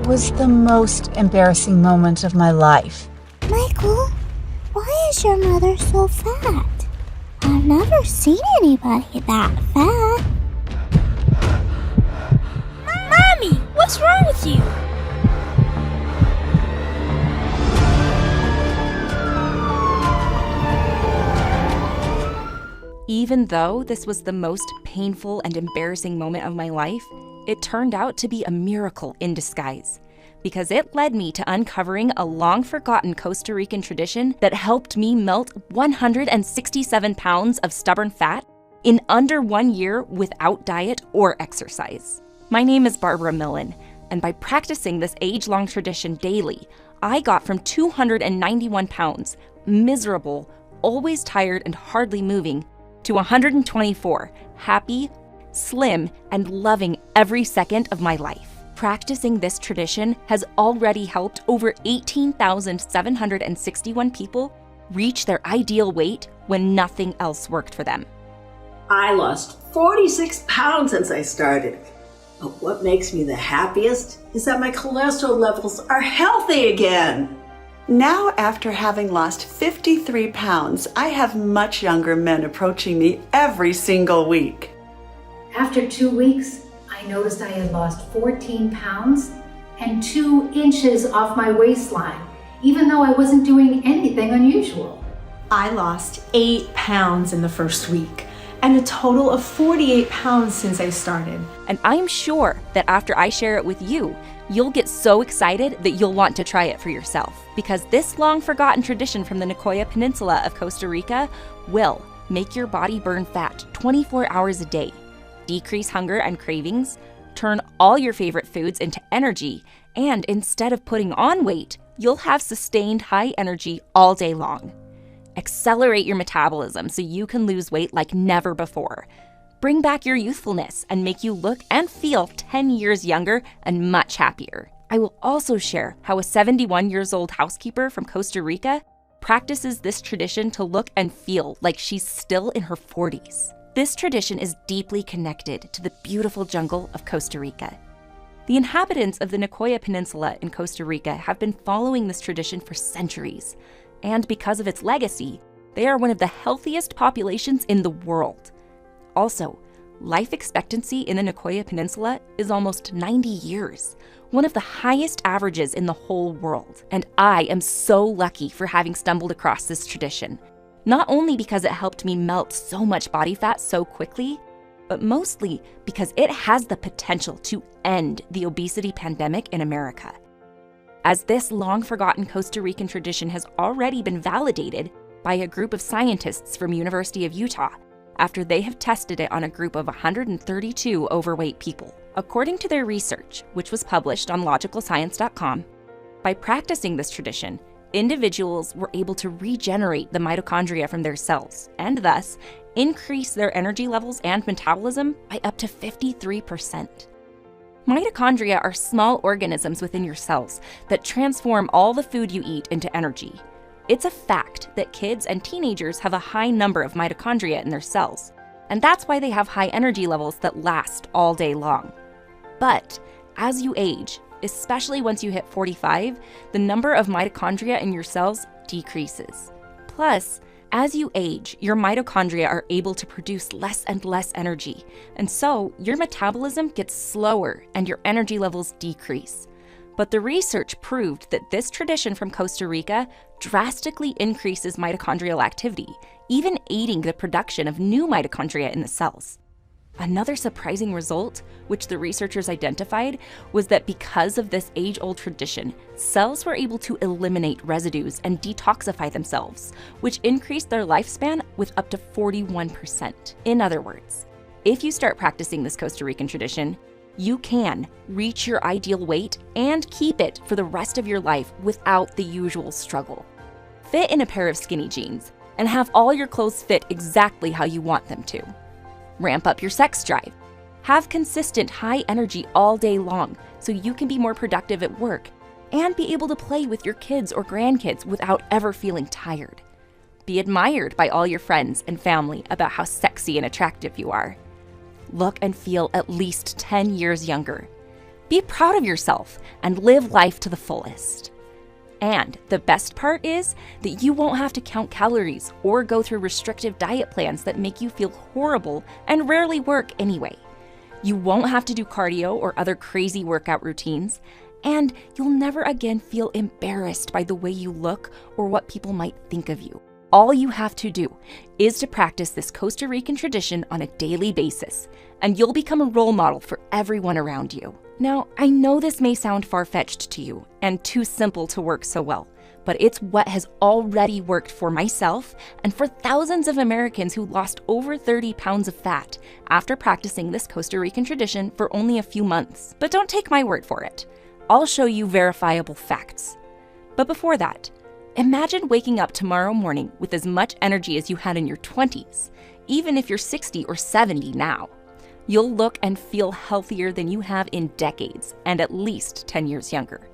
was the most embarrassing moment of my life. Michael, why is your mother so fat? I've never seen anybody that fat. Mommy, what's wrong with you? Even though this was the most painful and embarrassing moment of my life, it turned out to be a miracle in disguise, because it led me to uncovering a long-forgotten Costa Rican tradition that helped me melt 167 pounds of stubborn fat in under 1 year without diet or exercise. My name is Barbara Millen, and by practicing this age-long tradition daily, I got from 291 pounds, miserable, always tired and hardly moving, to 124, happy, slim, and loving every second of my life. Practicing this tradition has already helped over 18,761 people reach their ideal weight when nothing else worked for them. I lost 46 pounds since I started. But what makes me the happiest is that my cholesterol levels are healthy again. Now, after having lost 53 pounds, I have much younger men approaching me every single week. After 2 weeks, I noticed I had lost 14 pounds and 2 inches off my waistline, even though I wasn't doing anything unusual. I lost 8 pounds in the first week, and a total of 48 pounds since I started. And I'm sure that after I share it with you, you'll get so excited that you'll want to try it for yourself, because this long-forgotten tradition from the Nicoya Peninsula of Costa Rica will make your body burn fat 24 hours a day, decrease hunger and cravings, turn all your favorite foods into energy, and instead of putting on weight, you'll have sustained high energy all day long. Accelerate your metabolism so you can lose weight like never before. Bring back your youthfulness and make you look and feel 10 years younger and much happier. I will also share how a 71-year-old housekeeper from Costa Rica practices this tradition to look and feel like she's still in her 40s. This tradition is deeply connected to the beautiful jungle of Costa Rica. The inhabitants of the Nicoya Peninsula in Costa Rica have been following this tradition for centuries, and because of its legacy, they are one of the healthiest populations in the world. Also, life expectancy in the Nicoya Peninsula is almost 90 years, one of the highest averages in the whole world. And I am so lucky for having stumbled across this tradition, not only because it helped me melt so much body fat so quickly, but mostly because it has the potential to end the obesity pandemic in America. As this long-forgotten Costa Rican tradition has already been validated by a group of scientists from University of Utah, after they have tested it on a group of 132 overweight people. According to their research, which was published on logicalscience.com, by practicing this tradition, individuals were able to regenerate the mitochondria from their cells and thus increase their energy levels and metabolism by up to 53%. Mitochondria are small organisms within your cells that transform all the food you eat into energy. It's a fact that kids and teenagers have a high number of mitochondria in their cells, and that's why they have high energy levels that last all day long. But as you age, especially once you hit 45, the number of mitochondria in your cells decreases. Plus, as you age, your mitochondria are able to produce less and less energy, and so your metabolism gets slower and your energy levels decrease. But the research proved that this tradition from Costa Rica drastically increases mitochondrial activity, even aiding the production of new mitochondria in the cells. Another surprising result, which the researchers identified, was that because of this age-old tradition, cells were able to eliminate residues and detoxify themselves, which increased their lifespan with up to 41%. In other words, if you start practicing this Costa Rican tradition, you can reach your ideal weight and keep it for the rest of your life without the usual struggle. Fit in a pair of skinny jeans and have all your clothes fit exactly how you want them to. Ramp up your sex drive. Have consistent high energy all day long so you can be more productive at work and be able to play with your kids or grandkids without ever feeling tired. Be admired by all your friends and family about how sexy and attractive you are. Look and feel at least 10 years younger. Be proud of yourself and live life to the fullest. And the best part is that you won't have to count calories or go through restrictive diet plans that make you feel horrible and rarely work anyway. You won't have to do cardio or other crazy workout routines, and you'll never again feel embarrassed by the way you look or what people might think of you. All you have to do is to practice this Costa Rican tradition on a daily basis, and you'll become a role model for everyone around you. Now, I know this may sound far-fetched to you and too simple to work so well, but it's what has already worked for myself and for thousands of Americans who lost over 30 pounds of fat after practicing this Costa Rican tradition for only a few months. But don't take my word for it. I'll show you verifiable facts. But before that, imagine waking up tomorrow morning with as much energy as you had in your 20s, even if you're 60 or 70 now. You'll look and feel healthier than you have in decades and at least 10 years younger.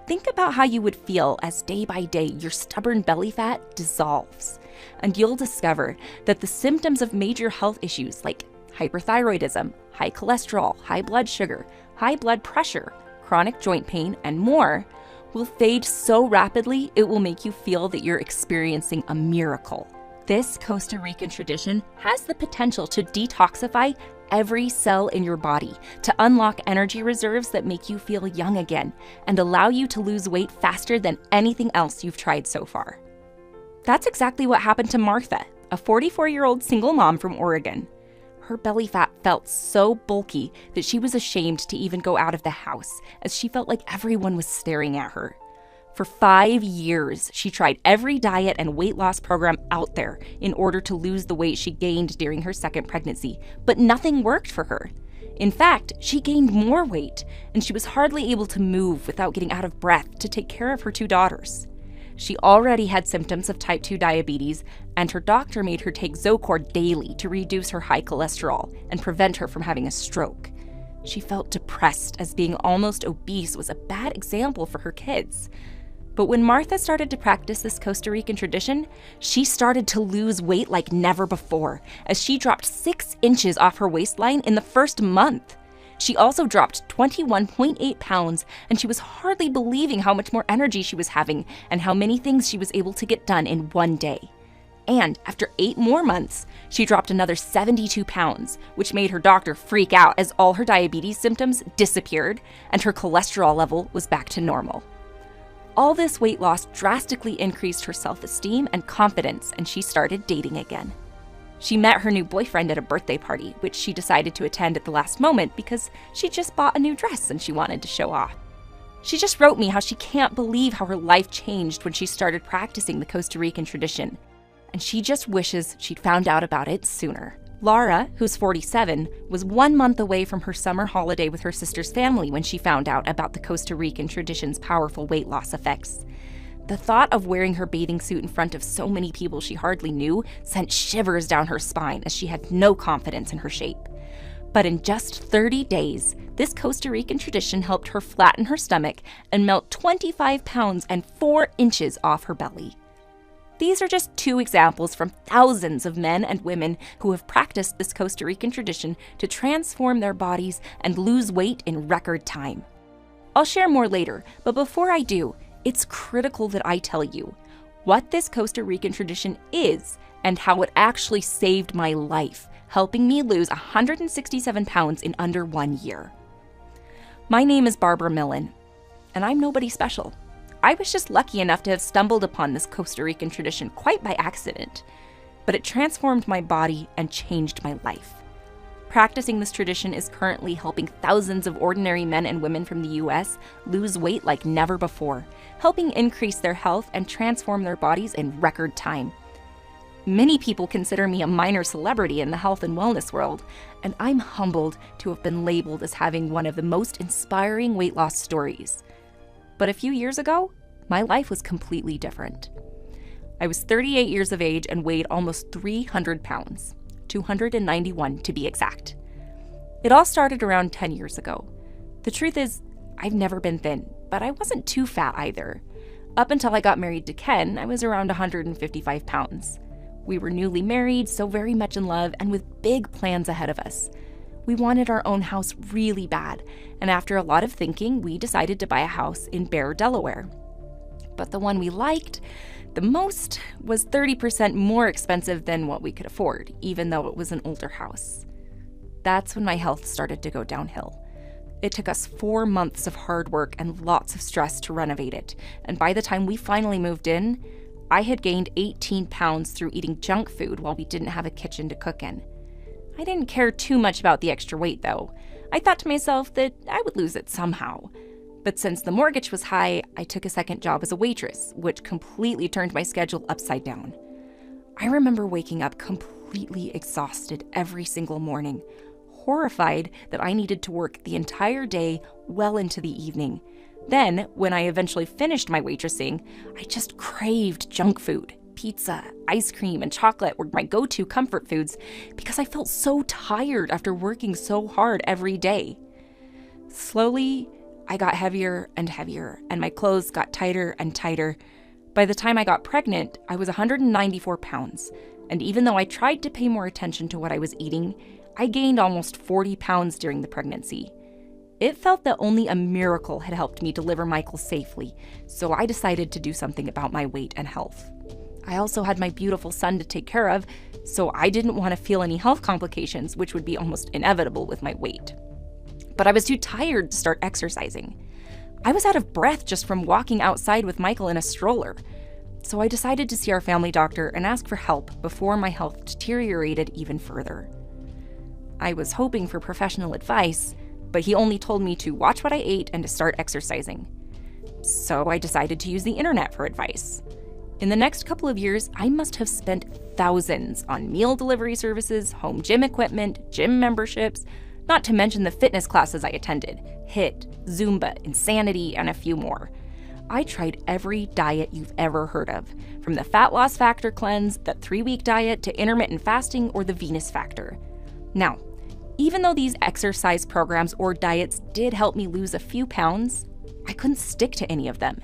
Think about how you would feel as day by day your stubborn belly fat dissolves, and you'll discover that the symptoms of major health issues like hyperthyroidism, high cholesterol, high blood sugar, high blood pressure, chronic joint pain, and more will fade so rapidly it will make you feel that you're experiencing a miracle. This Costa Rican tradition has the potential to detoxify every cell in your body, to unlock energy reserves that make you feel young again, and allow you to lose weight faster than anything else you've tried so far. That's exactly what happened to Martha, a 44-year-old single mom from Oregon. Her belly fat felt so bulky that she was ashamed to even go out of the house, as she felt like everyone was staring at her. For 5 years, she tried every diet and weight loss program out there in order to lose the weight she gained during her second pregnancy, but nothing worked for her. In fact, she gained more weight, and she was hardly able to move without getting out of breath to take care of her 2 daughters. She already had symptoms of type 2 diabetes, and her doctor made her take Zocor daily to reduce her high cholesterol and prevent her from having a stroke. She felt depressed, as being almost obese was a bad example for her kids. But when Martha started to practice this Costa Rican tradition, she started to lose weight like never before, as she dropped 6 inches off her waistline in the first month. She also dropped 21.8 pounds, and she was hardly believing how much more energy she was having and how many things she was able to get done in one day. And after 8 more months, she dropped another 72 pounds, which made her doctor freak out as all her diabetes symptoms disappeared and her cholesterol level was back to normal. All this weight loss drastically increased her self-esteem and confidence, and she started dating again. She met her new boyfriend at a birthday party, which she decided to attend at the last moment because she just bought a new dress and she wanted to show off. She just wrote me how she can't believe how her life changed when she started practicing the Costa Rican tradition, and she just wishes she'd found out about it sooner. Laura, who's 47, was 1 month away from her summer holiday with her sister's family when she found out about the Costa Rican tradition's powerful weight loss effects. The thought of wearing her bathing suit in front of so many people she hardly knew sent shivers down her spine, as she had no confidence in her shape. But in just 30 days, this Costa Rican tradition helped her flatten her stomach and melt 25 pounds and 4 inches off her belly. These are just 2 examples from thousands of men and women who have practiced this Costa Rican tradition to transform their bodies and lose weight in record time. I'll share more later, but before I do, it's critical that I tell you what this Costa Rican tradition is and how it actually saved my life, helping me lose 167 pounds in under 1 year. My name is Barbara Millen, and I'm nobody special. I was just lucky enough to have stumbled upon this Costa Rican tradition quite by accident, but it transformed my body and changed my life. Practicing this tradition is currently helping thousands of ordinary men and women from the US lose weight like never before, helping increase their health and transform their bodies in record time. Many people consider me a minor celebrity in the health and wellness world, and I'm humbled to have been labeled as having one of the most inspiring weight loss stories. But a few years ago, my life was completely different. I was 38 years of age and weighed almost 300 pounds, 291 to be exact. It all started around 10 years ago. The truth is, I've never been thin, but I wasn't too fat either. Up until I got married to Ken, I was around 155 pounds. We were newly married, so very much in love, and with big plans ahead of us. We wanted our own house really bad, and after a lot of thinking, we decided to buy a house in Bear, Delaware. But the one we liked the most was 30% more expensive than what we could afford, even though it was an older house. That's when my health started to go downhill. It took us 4 months of hard work and lots of stress to renovate it, and by the time we finally moved in, I had gained 18 pounds through eating junk food while we didn't have a kitchen to cook in. I didn't care too much about the extra weight, though. I thought to myself that I would lose it somehow. But since the mortgage was high, I took a second job as a waitress, which completely turned my schedule upside down. I remember waking up completely exhausted every single morning, horrified that I needed to work the entire day well into the evening. Then, when I eventually finished my waitressing, I just craved junk food. Pizza, ice cream, and chocolate were my go-to comfort foods because I felt so tired after working so hard every day. Slowly, I got heavier and heavier, and my clothes got tighter and tighter. By the time I got pregnant, I was 194 pounds, and even though I tried to pay more attention to what I was eating, I gained almost 40 pounds during the pregnancy. It felt that only a miracle had helped me deliver Michael safely, so I decided to do something about my weight and health. I also had my beautiful son to take care of, so I didn't want to feel any health complications, which would be almost inevitable with my weight. But I was too tired to start exercising. I was out of breath just from walking outside with Michael in a stroller. So I decided to see our family doctor and ask for help before my health deteriorated even further. I was hoping for professional advice, but he only told me to watch what I ate and to start exercising. So I decided to use the internet for advice. In the next couple of years, I must have spent thousands on meal delivery services, home gym equipment, gym memberships, not to mention the fitness classes I attended, HIIT, Zumba, Insanity, and a few more. I tried every diet you've ever heard of, from the Fat Loss Factor cleanse, the 3-week diet, to intermittent fasting, or the Venus Factor. Now, even though these exercise programs or diets did help me lose a few pounds, I couldn't stick to any of them.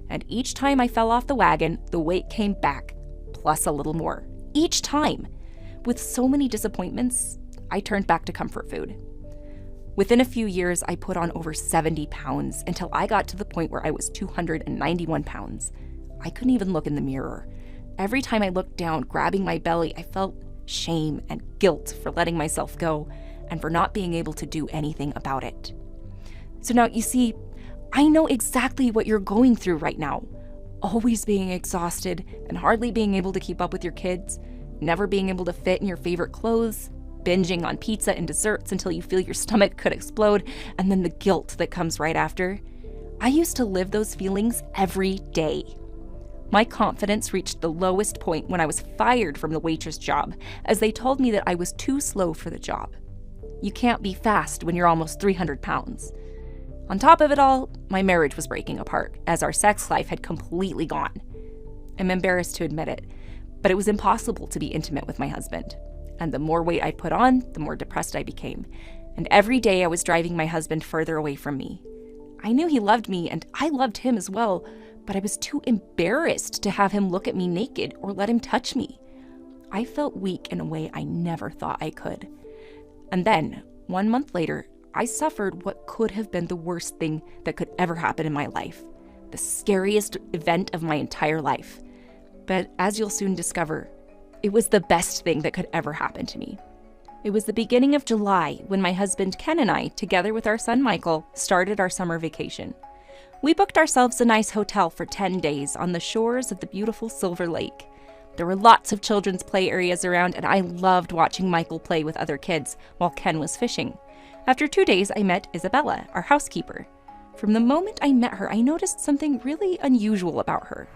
And each time I fell off the wagon, the weight came back, plus a little more. Each time. With so many disappointments, I turned back to comfort food. Within a few years, I put on over 70 pounds until I got to the point where I was 291 pounds. I couldn't even look in the mirror. Every time I looked down, grabbing my belly, I felt shame and guilt for letting myself go and for not being able to do anything about it. So now, you see, I know exactly what you're going through right now. Always being exhausted and hardly being able to keep up with your kids, never being able to fit in your favorite clothes, binging on pizza and desserts until you feel your stomach could explode, and then the guilt that comes right after. I used to live those feelings every day. My confidence reached the lowest point when I was fired from the waitress job, as they told me that I was too slow for the job. You can't be fast when you're almost 300 pounds. On top of it all, my marriage was breaking apart, as our sex life had completely gone. I'm embarrassed to admit it, but it was impossible to be intimate with my husband. And the more weight I put on, the more depressed I became. And every day I was driving my husband further away from me. I knew he loved me, and I loved him as well, but I was too embarrassed to have him look at me naked or let him touch me. I felt weak in a way I never thought I could. And then, 1 month later, I suffered what could have been the worst thing that could ever happen in my life. The scariest event of my entire life. But as you'll soon discover, it was the best thing that could ever happen to me. It was the beginning of July when my husband Ken and I, together with our son Michael, started our summer vacation. We booked ourselves a nice hotel for 10 days on the shores of the beautiful Silver Lake. There were lots of children's play areas around, and I loved watching Michael play with other kids while Ken was fishing. After 2 days, I met Isabella, our housekeeper. From the moment I met her, I noticed something really unusual about her.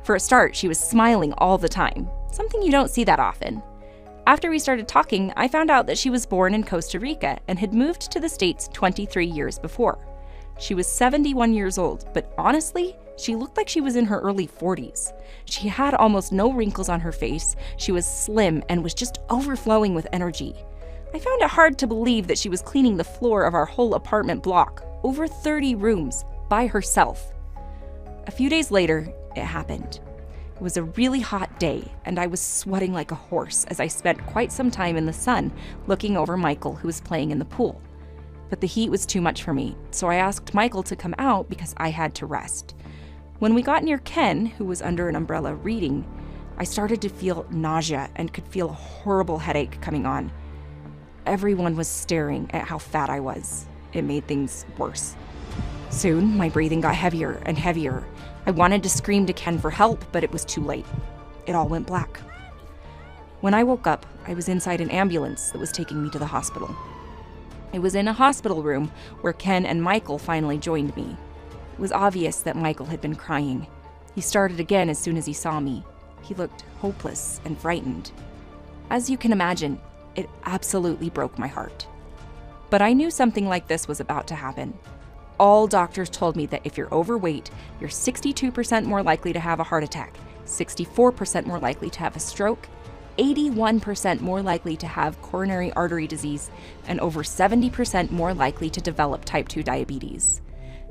For a start, she was smiling all the time, something you don't see that often. After we started talking, I found out that she was born in Costa Rica and had moved to the States 23 years before. She was 71 years old, but honestly, she looked like she was in her early 40s. She had almost no wrinkles on her face, she was slim and was just overflowing with energy. I found it hard to believe that she was cleaning the floor of our whole apartment block, over 30 rooms, by herself. A few days later, it happened. was a really hot day, and I was sweating like a horse as I spent quite some time in the sun looking over Michael, who was playing in the pool. But the heat was too much for me, so I asked Michael to come out because I had to rest. When we got near Ken, who was under an umbrella reading, I started to feel nausea and could feel a horrible headache coming on. Everyone was staring at how fat I was. It made things worse. Soon, my breathing got heavier and heavier. I wanted to scream to Ken for help, but it was too late. It all went black. When I woke up, I was inside an ambulance that was taking me to the hospital. It was in a hospital room where Ken and Michael finally joined me. It was obvious that Michael had been crying. He started again as soon as he saw me. He looked hopeless and frightened. As you can imagine, it absolutely broke my heart. But I knew something like this was about to happen. All doctors told me that if you're overweight, you're 62% more likely to have a heart attack, 64% more likely to have a stroke, 81% more likely to have coronary artery disease, and over 70% more likely to develop type 2 diabetes.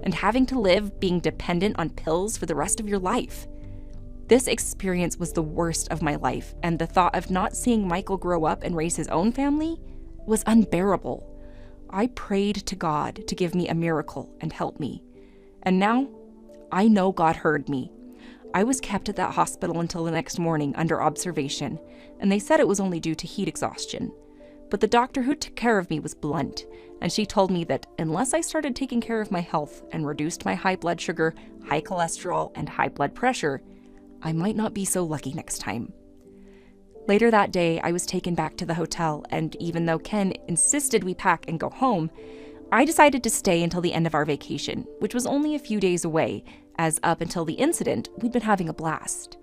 And having to live being dependent on pills for the rest of your life. This experience was the worst of my life, and the thought of not seeing Michael grow up and raise his own family was unbearable. I prayed to God to give me a miracle and help me. And now, I know God heard me. I was kept at that hospital until the next morning under observation, and they said it was only due to heat exhaustion. But the doctor who took care of me was blunt, and she told me that unless I started taking care of my health and reduced my high blood sugar, high cholesterol, and high blood pressure, I might not be so lucky next time. Later that day, I was taken back to the hotel, and even though Ken insisted we pack and go home, I decided to stay until the end of our vacation, which was only a few days away, as up until the incident, we'd been having a blast.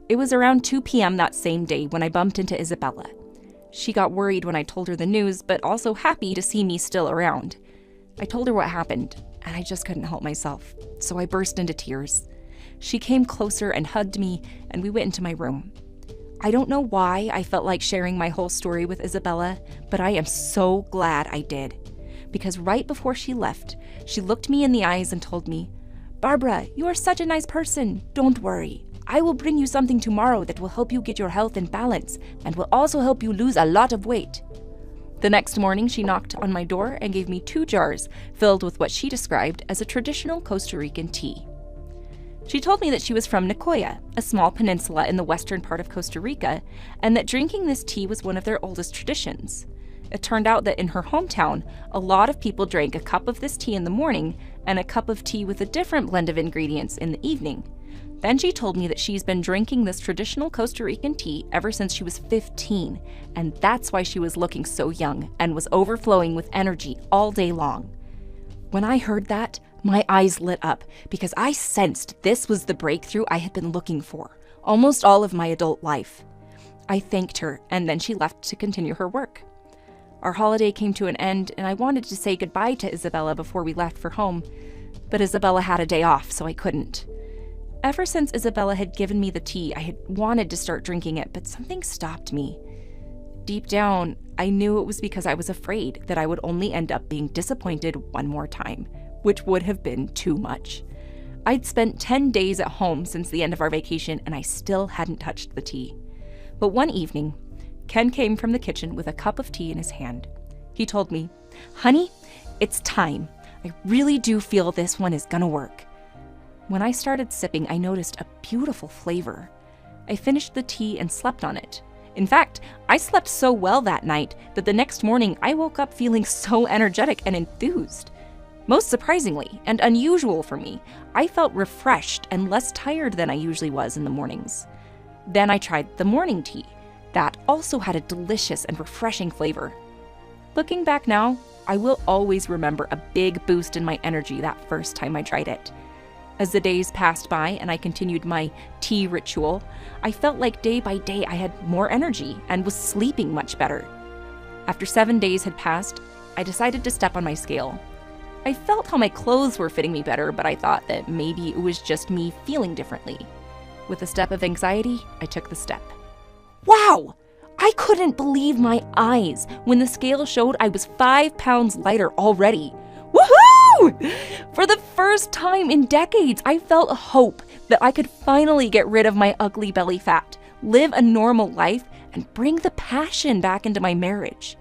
It was around 2 p.m. that same day when I bumped into Isabella. She got worried when I told her the news, but also happy to see me still around. I told her what happened, and I just couldn't help myself, so I burst into tears. She came closer and hugged me, and we went into my room. I don't know why I felt like sharing my whole story with Isabella, but I am so glad I did. Because right before she left, she looked me in the eyes and told me, "Barbara, you are such a nice person. Don't worry. I will bring you something tomorrow that will help you get your health in balance and will also help you lose a lot of weight." The next morning, she knocked on my door and gave me 2 jars filled with what she described as a traditional Costa Rican tea. She told me that she was from Nicoya, a small peninsula in the western part of Costa Rica, and that drinking this tea was one of their oldest traditions. It turned out that in her hometown, a lot of people drank a cup of this tea in the morning and a cup of tea with a different blend of ingredients in the evening. Then she told me that she's been drinking this traditional Costa Rican tea ever since she was 15, and that's why she was looking so young and was overflowing with energy all day long. When I heard that, my eyes lit up because I sensed this was the breakthrough I had been looking for almost all of my adult life. I thanked her, and then she left to continue her work. Our holiday came to an end, and I wanted to say goodbye to Isabella before we left for home, but Isabella had a day off, so I couldn't. Ever since Isabella had given me the tea, I had wanted to start drinking it, but something stopped me. Deep down, I knew it was because I was afraid that I would only end up being disappointed one more time, which would have been too much. I'd spent 10 days at home since the end of our vacation, and I still hadn't touched the tea. But one evening, Ken came from the kitchen with a cup of tea in his hand. He told me, "Honey, it's time. I really do feel this one is gonna work." When I started sipping, I noticed a beautiful flavor. I finished the tea and slept on it. In fact, I slept so well that night that the next morning I woke up feeling so energetic and enthused. Most surprisingly, and unusual for me, I felt refreshed and less tired than I usually was in the mornings. Then I tried the morning tea. That also had a delicious and refreshing flavor. Looking back now, I will always remember a big boost in my energy that first time I tried it. As the days passed by and I continued my tea ritual, I felt like day by day I had more energy and was sleeping much better. After 7 days had passed, I decided to step on my scale. I felt how my clothes were fitting me better, but I thought that maybe it was just me feeling differently. With a step of anxiety, I took the step. Wow! I couldn't believe my eyes when the scale showed I was 5 pounds lighter already. Woohoo! For the first time in decades, I felt hope that I could finally get rid of my ugly belly fat, live a normal life, and bring the passion back into my marriage.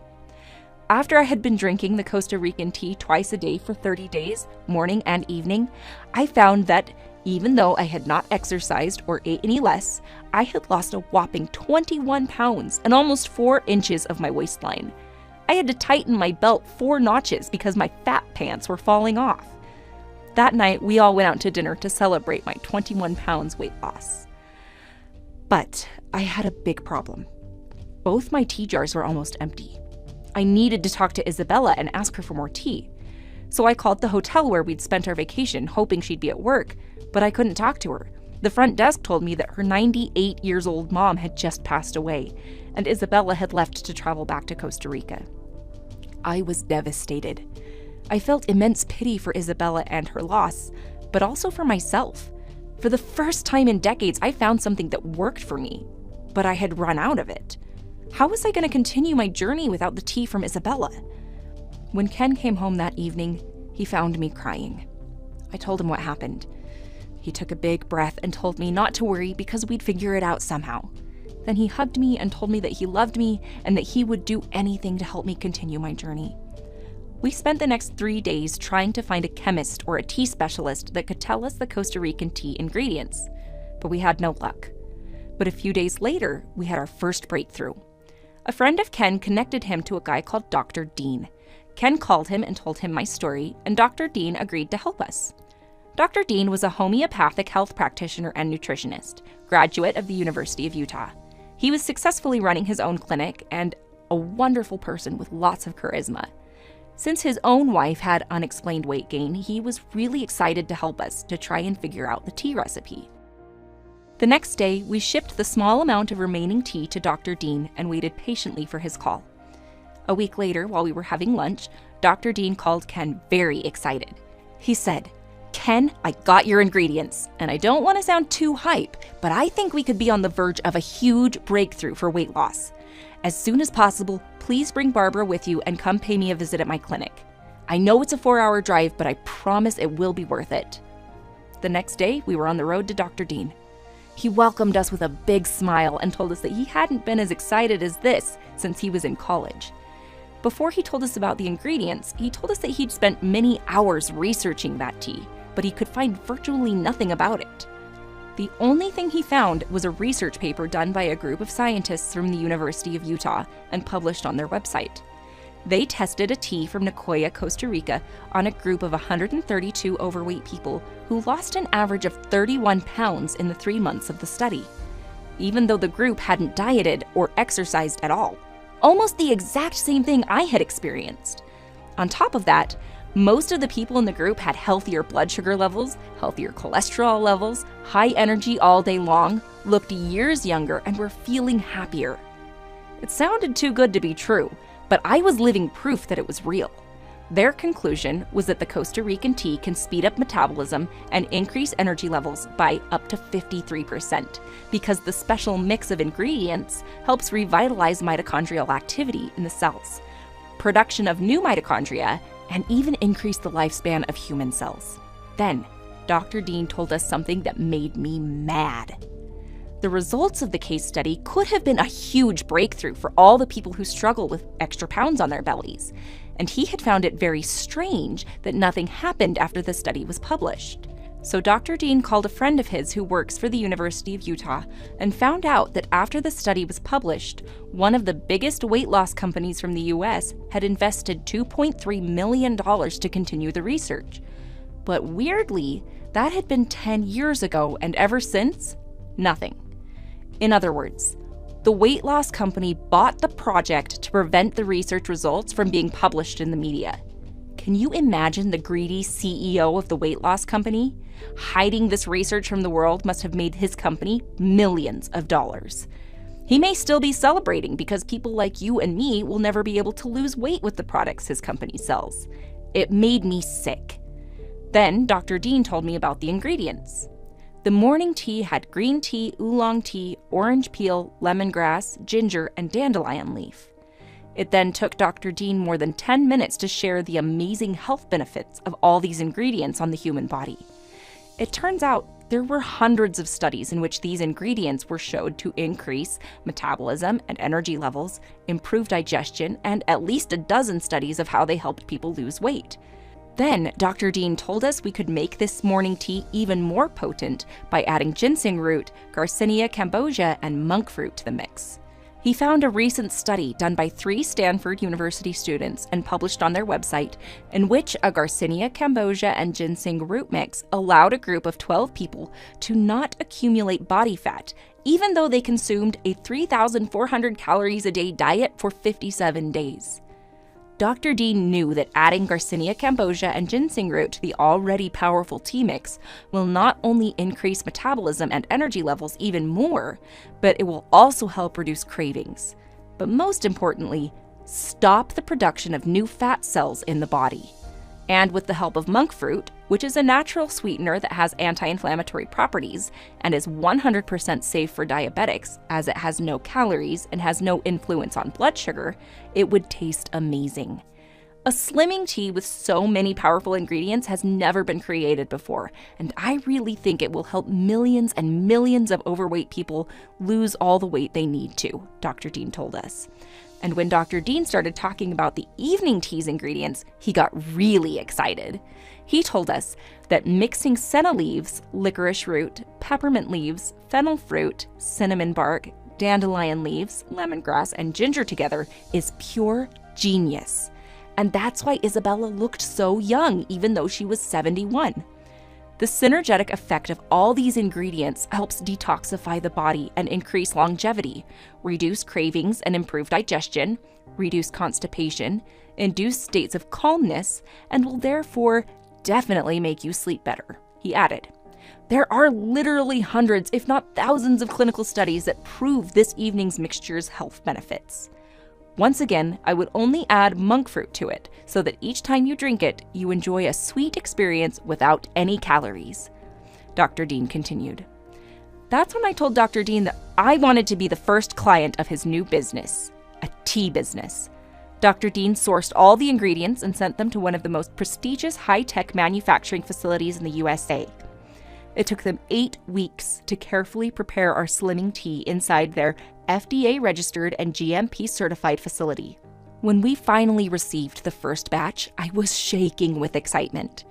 After I had been drinking the Costa Rican tea twice a day for 30 days, morning and evening, I found that even though I had not exercised or ate any less, I had lost a whopping 21 pounds and almost 4 inches of my waistline. I had to tighten my belt 4 notches because my fat pants were falling off. That night, we all went out to dinner to celebrate my 21 pounds weight loss. But I had a big problem. Both my tea jars were almost empty. I needed to talk to Isabella and ask her for more tea. So I called the hotel where we'd spent our vacation, hoping she'd be at work, but I couldn't talk to her. The front desk told me that her 98-year-old mom had just passed away, and Isabella had left to travel back to Costa Rica. I was devastated. I felt immense pity for Isabella and her loss, but also for myself. For the first time in decades, I found something that worked for me, but I had run out of it. How was I going to continue my journey without the tea from Isabella? When Ken came home that evening, he found me crying. I told him what happened. He took a big breath and told me not to worry because we'd figure it out somehow. Then he hugged me and told me that he loved me and that he would do anything to help me continue my journey. We spent the next 3 days trying to find a chemist or a tea specialist that could tell us the Costa Rican tea ingredients, but we had no luck. But a few days later, we had our first breakthrough. A friend of Ken connected him to a guy called Dr. Dean. Ken called him and told him my story, and Dr. Dean agreed to help us. Dr. Dean was a homeopathic health practitioner and nutritionist, graduate of the University of Utah. He was successfully running his own clinic and a wonderful person with lots of charisma. Since his own wife had unexplained weight gain, he was really excited to help us to try and figure out the tea recipe. The next day, we shipped the small amount of remaining tea to Dr. Dean and waited patiently for his call. A week later, while we were having lunch, Dr. Dean called Ken very excited. He said, "Ken, I got your ingredients, and I don't want to sound too hype, but I think we could be on the verge of a huge breakthrough for weight loss. As soon as possible, please bring Barbara with you and come pay me a visit at my clinic. I know it's a 4-hour drive, but I promise it will be worth it." The next day, we were on the road to Dr. Dean. He welcomed us with a big smile and told us that he hadn't been as excited as this since he was in college. Before he told us about the ingredients, he told us that he'd spent many hours researching that tea, but he could find virtually nothing about it. The only thing he found was a research paper done by a group of scientists from the University of Utah and published on their website. They tested a tea from Nicoya, Costa Rica on a group of 132 overweight people who lost an average of 31 pounds in the 3 months of the study, even though the group hadn't dieted or exercised at all. Almost the exact same thing I had experienced. On top of that, most of the people in the group had healthier blood sugar levels, healthier cholesterol levels, high energy all day long, looked years younger, and were feeling happier. It sounded too good to be true, but I was living proof that it was real. Their conclusion was that the Costa Rican tea can speed up metabolism and increase energy levels by up to 53% because the special mix of ingredients helps revitalize mitochondrial activity in the cells, production of new mitochondria, and even increase the lifespan of human cells. Then, Dr. Dean told us something that made me mad. The results of the case study could have been a huge breakthrough for all the people who struggle with extra pounds on their bellies, and he had found it very strange that nothing happened after the study was published. So Dr. Dean called a friend of his who works for the University of Utah and found out that after the study was published, one of the biggest weight loss companies from the US had invested $2.3 million to continue the research. But weirdly, that had been 10 years ago, and ever since, nothing. In other words, the weight loss company bought the project to prevent the research results from being published in the media. Can you imagine the greedy CEO of the weight loss company? Hiding this research from the world must have made his company millions of dollars. He may still be celebrating because people like you and me will never be able to lose weight with the products his company sells. It made me sick. Then Dr. Dean told me about the ingredients. The morning tea had green tea, oolong tea, orange peel, lemongrass, ginger, and dandelion leaf. It then took Dr. Dean more than 10 minutes to share the amazing health benefits of all these ingredients on the human body. It turns out There were hundreds of studies in which these ingredients were showed to increase metabolism and energy levels, improve digestion, and at least a dozen studies of how they helped people lose weight. Then, Dr. Dean told us we could make this morning tea even more potent by adding ginseng root, Garcinia cambogia, and monk fruit to the mix. He found a recent study done by 3 Stanford University students and published on their website, in which a Garcinia cambogia and ginseng root mix allowed a group of 12 people to not accumulate body fat, even though they consumed a 3,400 calories a day diet for 57 days. Dr. Dean knew that adding Garcinia cambogia and ginseng root to the already powerful tea mix will not only increase metabolism and energy levels even more, but it will also help reduce cravings. But most importantly, stop the production of new fat cells in the body. And with the help of monk fruit, which is a natural sweetener that has anti-inflammatory properties and is 100% safe for diabetics as it has no calories and has no influence on blood sugar, it would taste amazing. A slimming tea with so many powerful ingredients has never been created before, and I really think it will help millions and millions of overweight people lose all the weight they need to, Dr. Dean told us. And when Dr. Dean started talking about the evening tea's ingredients, he got really excited. He told us that mixing senna leaves, licorice root, peppermint leaves, fennel fruit, cinnamon bark, dandelion leaves, lemongrass, and ginger together is pure genius. And that's why Isabella looked so young, even though she was 71. The synergetic effect of all these ingredients helps detoxify the body and increase longevity, reduce cravings and improve digestion, reduce constipation, induce states of calmness, and will therefore definitely make you sleep better, he added. There are literally hundreds, if not thousands, of clinical studies that prove this evening's mixture's health benefits. Once again, I would only add monk fruit to it, so that each time you drink it, you enjoy a sweet experience without any calories. Dr. Dean continued. That's when I told Dr. Dean that I wanted to be the first client of his new business, a tea business. Dr. Dean sourced all the ingredients and sent them to one of the most prestigious high-tech manufacturing facilities in the USA. It took them 8 weeks to carefully prepare our slimming tea inside their FDA-registered and GMP-certified facility. When we finally received the first batch, I was shaking with excitement.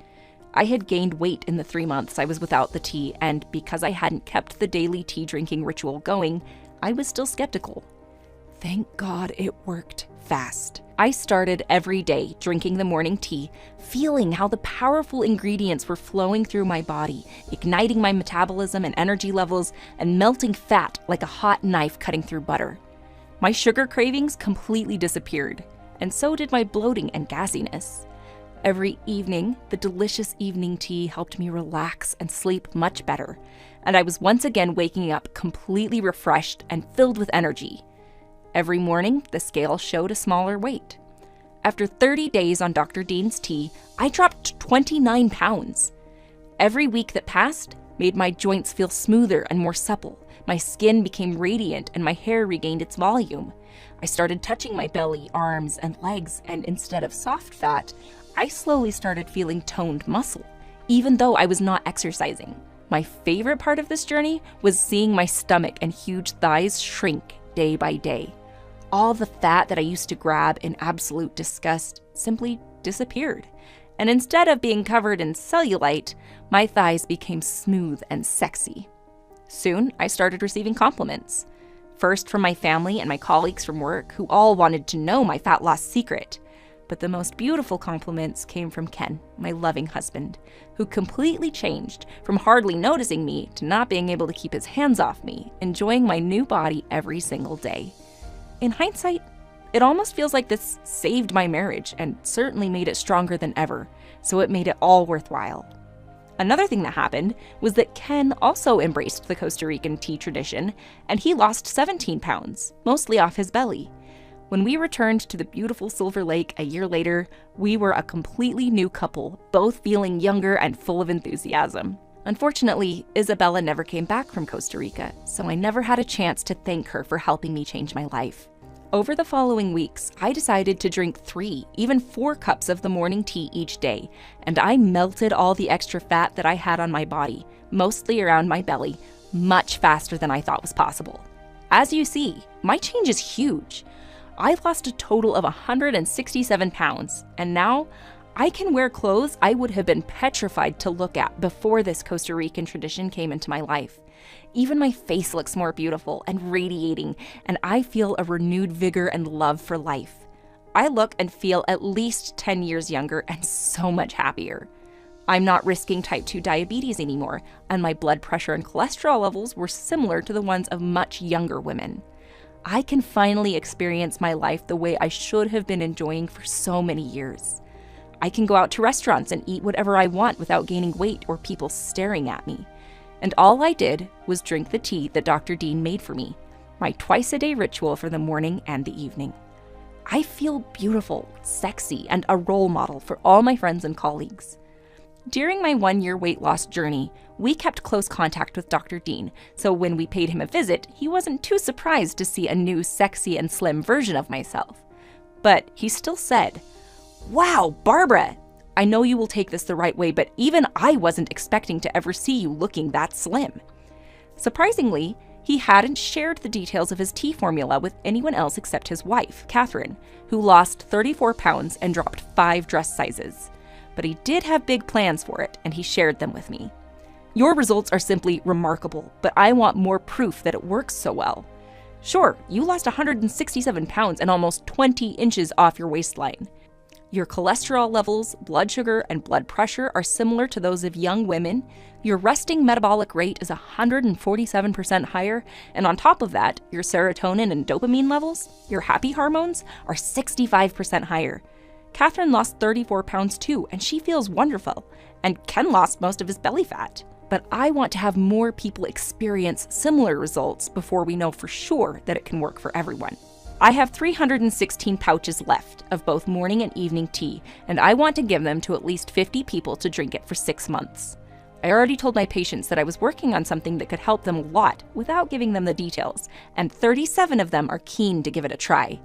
I had gained weight in the 3 months I was without the tea, and because I hadn't kept the daily tea drinking ritual going, I was still skeptical. Thank God it worked fast. I started every day drinking the morning tea, feeling how the powerful ingredients were flowing through my body, igniting my metabolism and energy levels, and melting fat like a hot knife cutting through butter. My sugar cravings completely disappeared, and so did my bloating and gassiness. Every evening, the delicious evening tea helped me relax and sleep much better, and I was once again waking up completely refreshed and filled with energy. Every morning, the scale showed a smaller weight. After 30 days on Dr. Dean's tea, I dropped 29 pounds. Every week that passed made my joints feel smoother and more supple. My skin became radiant and my hair regained its volume. I started touching my belly, arms, and legs, and instead of soft fat, I slowly started feeling toned muscle, even though I was not exercising. My favorite part of this journey was seeing my stomach and huge thighs shrink day by day. All the fat that I used to grab in absolute disgust simply disappeared. And instead of being covered in cellulite, my thighs became smooth and sexy. Soon, I started receiving compliments. First from my family and my colleagues from work, who all wanted to know my fat loss secret. But the most beautiful compliments came from Ken, my loving husband, who completely changed from hardly noticing me to not being able to keep his hands off me, enjoying my new body every single day. In hindsight, it almost feels like this saved my marriage and certainly made it stronger than ever, so it made it all worthwhile. Another thing that happened was that Ken also embraced the Costa Rican tea tradition, and he lost 17 pounds, mostly off his belly. When we returned to the beautiful Silver Lake a year later, we were a completely new couple, both feeling younger and full of enthusiasm. Unfortunately, Isabella never came back from Costa Rica, so I never had a chance to thank her for helping me change my life. Over the following weeks, I decided to drink 3, even 4 cups of the morning tea each day, and I melted all the extra fat that I had on my body, mostly around my belly, much faster than I thought was possible. As you see, my change is huge. I lost a total of 167 pounds, and now I can wear clothes I would have been petrified to look at before this Costa Rican tradition came into my life. Even my face looks more beautiful and radiating, and I feel a renewed vigor and love for life. I look and feel at least 10 years younger and so much happier. I'm not risking type 2 diabetes anymore, and my blood pressure and cholesterol levels were similar to the ones of much younger women. I can finally experience my life the way I should have been enjoying for so many years. I can go out to restaurants and eat whatever I want without gaining weight or people staring at me. And all I did was drink the tea that Dr. Dean made for me, my twice-a-day ritual for the morning and the evening. I feel beautiful, sexy, and a role model for all my friends and colleagues. During my 1-year weight loss journey, we kept close contact with Dr. Dean, so when we paid him a visit, he wasn't too surprised to see a new sexy and slim version of myself. But he still said, "Wow, Barbara! I know you will take this the right way, but even I wasn't expecting to ever see you looking that slim." Surprisingly, he hadn't shared the details of his tea formula with anyone else except his wife, Catherine, who lost 34 pounds and dropped 5 dress sizes. But he did have big plans for it, and he shared them with me. "Your results are simply remarkable, but I want more proof that it works so well. Sure, you lost 167 pounds and almost 20 inches off your waistline. Your cholesterol levels, blood sugar, and blood pressure are similar to those of young women. Your resting metabolic rate is 147% higher, and on top of that, your serotonin and dopamine levels, your happy hormones, are 65% higher. Catherine lost 34 pounds too, and she feels wonderful, and Ken lost most of his belly fat. But I want to have more people experience similar results before we know for sure that it can work for everyone. I have 316 pouches left of both morning and evening tea, and I want to give them to at least 50 people to drink it for 6 months. I already told my patients that I was working on something that could help them a lot without giving them the details, and 37 of them are keen to give it a try.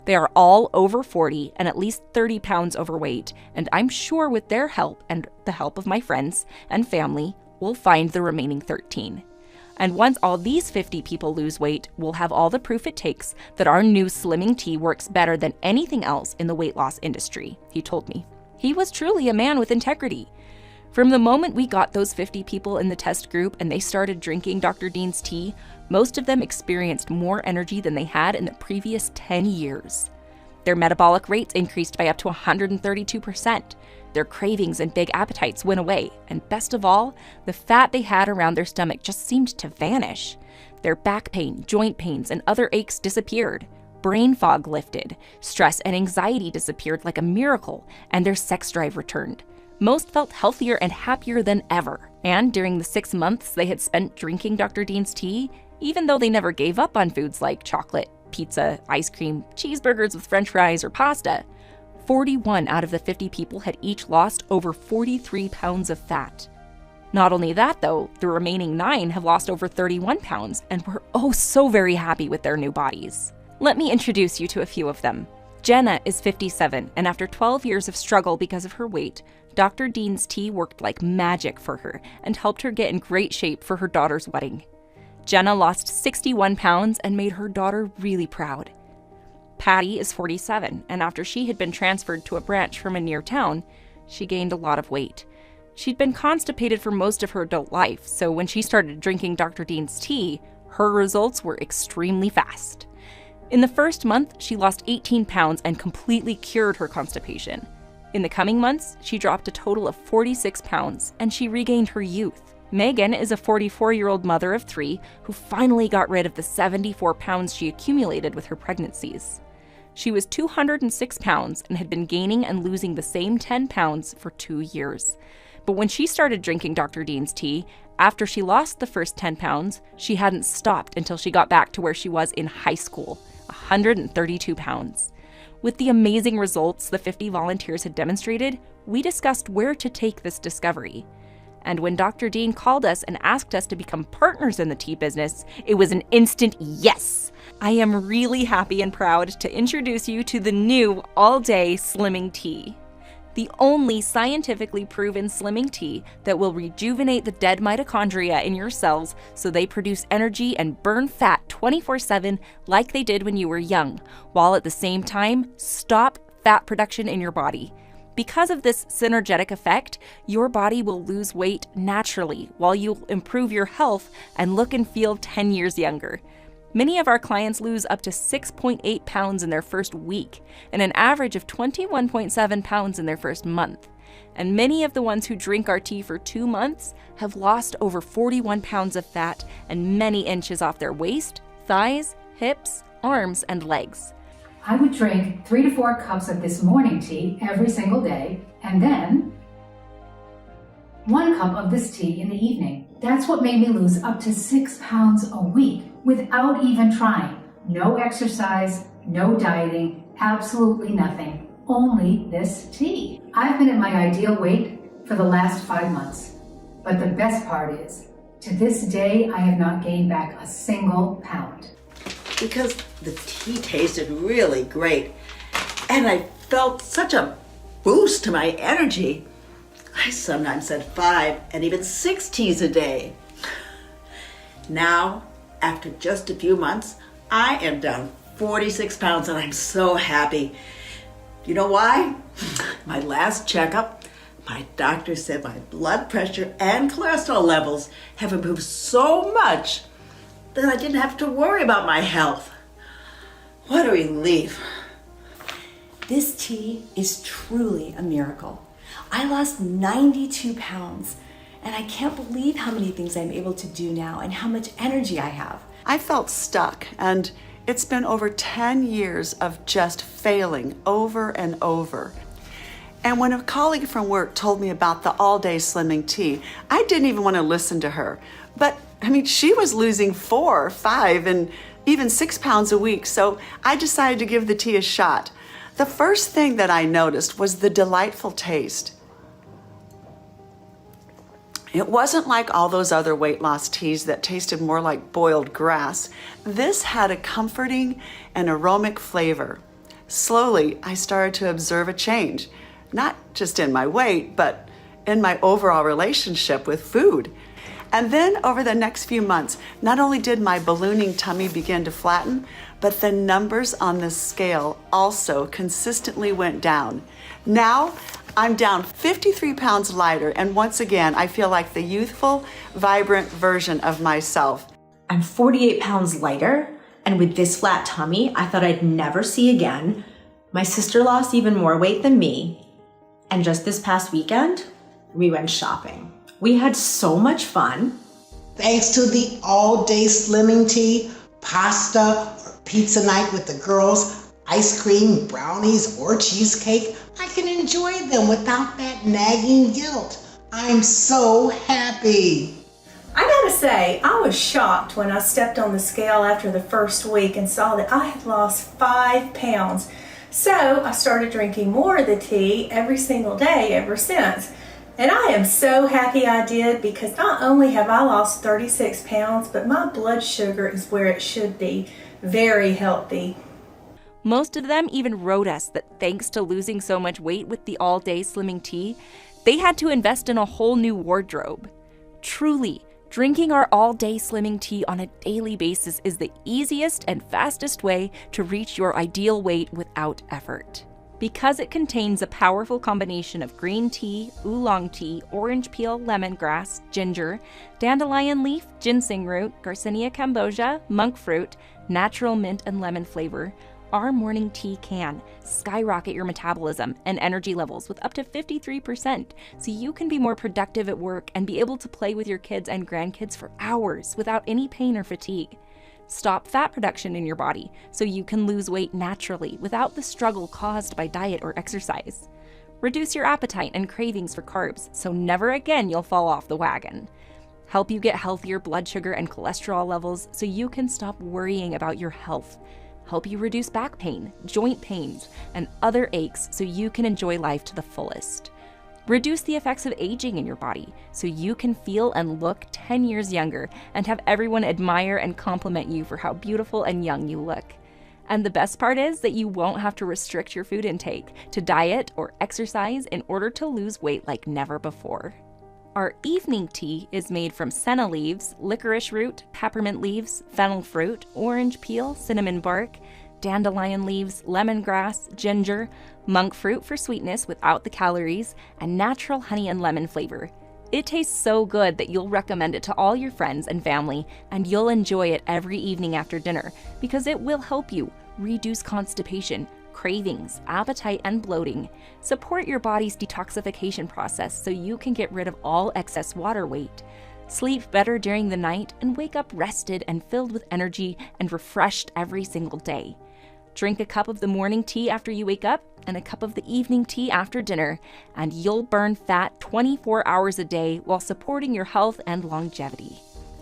They are all over 40 and at least 30 pounds overweight, and I'm sure with their help and the help of my friends and family, we'll find the remaining 13. And once all these 50 people lose weight, we'll have all the proof it takes that our new slimming tea works better than anything else in the weight loss industry," he told me. He was truly a man with integrity. From the moment we got those 50 people in the test group and they started drinking Dr. Dean's tea, most of them experienced more energy than they had in the previous 10 years. Their metabolic rates increased by up to 132%. Their cravings and big appetites went away, and best of all, the fat they had around their stomach just seemed to vanish. Their back pain, joint pains, and other aches disappeared. Brain fog lifted. Stress and anxiety disappeared like a miracle, and their sex drive returned. Most felt healthier and happier than ever. And during the 6 months they had spent drinking Dr. Dean's tea, even though they never gave up on foods like chocolate, pizza, ice cream, cheeseburgers with french fries, or pasta, 41 out of the 50 people had each lost over 43 pounds of fat. Not only that though, the remaining 9 have lost over 31 pounds and were oh so very happy with their new bodies. Let me introduce you to a few of them. Jenna is 57, and after 12 years of struggle because of her weight, Dr. Dean's tea worked like magic for her and helped her get in great shape for her daughter's wedding. Jenna lost 61 pounds and made her daughter really proud. Patty is 47, and after she had been transferred to a branch from a near town, she gained a lot of weight. She'd been constipated for most of her adult life, so when she started drinking Dr. Dean's tea, her results were extremely fast. In the first month, she lost 18 pounds and completely cured her constipation. In the coming months, she dropped a total of 46 pounds, and she regained her youth. Megan is a 44-year-old mother of 3 who finally got rid of the 74 pounds she accumulated with her pregnancies. She was 206 pounds and had been gaining and losing the same 10 pounds for 2 years. But when she started drinking Dr. Dean's tea, after she lost the first 10 pounds, she hadn't stopped until she got back to where she was in high school, 132 pounds. With the amazing results the 50 volunteers had demonstrated, we discussed where to take this discovery. And when Dr. Dean called us and asked us to become partners in the tea business, it was an instant yes. I am really happy and proud to introduce you to the new all-day slimming tea. The only scientifically proven slimming tea that will rejuvenate the dead mitochondria in your cells so they produce energy and burn fat 24/7 like they did when you were young, while at the same time stop fat production in your body. Because of this synergetic effect, your body will lose weight naturally while you'll improve your health and look and feel 10 years younger. Many of our clients lose up to 6.8 pounds in their first week and an average of 21.7 pounds in their first month. And many of the ones who drink our tea for 2 months have lost over 41 pounds of fat and many inches off their waist, thighs, hips, arms, and legs. I would drink 3 to 4 cups of this morning tea every single day, and then 1 cup of this tea in the evening. That's what made me lose up to 6 pounds a week without even trying. No exercise, no dieting, absolutely nothing. Only this tea. I've been at my ideal weight for the last 5 months. But the best part is, to this day, I have not gained back a single pound. Because the tea tasted really great and I felt such a boost to my energy. I sometimes had 5 and even 6 teas a day. Now, after just a few months, I am down 46 pounds and I'm so happy. You know why? My last checkup, my doctor said my blood pressure and cholesterol levels have improved so much that I didn't have to worry about my health. What a relief. This tea is truly a miracle. I lost 92 pounds, and I can't believe how many things I'm able to do now and how much energy I have. I felt stuck, and it's been over 10 years of just failing over and over. And when a colleague from work told me about the all-day slimming tea, I didn't even want to listen to her. But she was losing 4, 5, and even 6 pounds a week, so I decided to give the tea a shot. The first thing that I noticed was the delightful taste. It wasn't like all those other weight loss teas that tasted more like boiled grass. This had a comforting and aromatic flavor. Slowly, I started to observe a change, not just in my weight, but in my overall relationship with food. And then over the next few months, not only did my ballooning tummy begin to flatten, but the numbers on the scale also consistently went down. Now, I'm down 53 pounds lighter, and once again, I feel like the youthful, vibrant version of myself. I'm 48 pounds lighter, and with this flat tummy, I thought I'd never see again. My sister lost even more weight than me, and just this past weekend, we went shopping. We had so much fun. Thanks to the all-day slimming tea, pasta or pizza night with the girls, ice cream, brownies, or cheesecake, I can enjoy them without that nagging guilt. I'm so happy. I gotta say, I was shocked when I stepped on the scale after the first week and saw that I had lost 5 pounds. So I started drinking more of the tea every single day ever since. And I am so happy I did, because not only have I lost 36 pounds, but my blood sugar is where it should be, very healthy. Most of them even wrote us that thanks to losing so much weight with the all-day slimming tea, they had to invest in a whole new wardrobe. Truly, drinking our all-day slimming tea on a daily basis is the easiest and fastest way to reach your ideal weight without effort. Because it contains a powerful combination of green tea, oolong tea, orange peel, lemongrass, ginger, dandelion leaf, ginseng root, Garcinia cambogia, monk fruit, natural mint and lemon flavor, our morning tea can skyrocket your metabolism and energy levels with up to 53%, so you can be more productive at work and be able to play with your kids and grandkids for hours without any pain or fatigue. Stop fat production in your body so you can lose weight naturally without the struggle caused by diet or exercise. Reduce your appetite and cravings for carbs so never again you'll fall off the wagon. Help you get healthier blood sugar and cholesterol levels so you can stop worrying about your health. Help you reduce back pain, joint pains, and other aches so you can enjoy life to the fullest. Reduce the effects of aging in your body so you can feel and look 10 years younger and have everyone admire and compliment you for how beautiful and young you look. And the best part is that you won't have to restrict your food intake to diet or exercise in order to lose weight like never before. Our evening tea is made from senna leaves, licorice root, peppermint leaves, fennel fruit, orange peel, cinnamon bark, dandelion leaves, lemongrass, ginger, monk fruit for sweetness without the calories, and natural honey and lemon flavor. It tastes so good that you'll recommend it to all your friends and family, and you'll enjoy it every evening after dinner because it will help you reduce constipation, cravings, appetite, and bloating, support your body's detoxification process so you can get rid of all excess water weight, sleep better during the night, and wake up rested and filled with energy and refreshed every single day. Drink a cup of the morning tea after you wake up and a cup of the evening tea after dinner, and you'll burn fat 24 hours a day while supporting your health and longevity.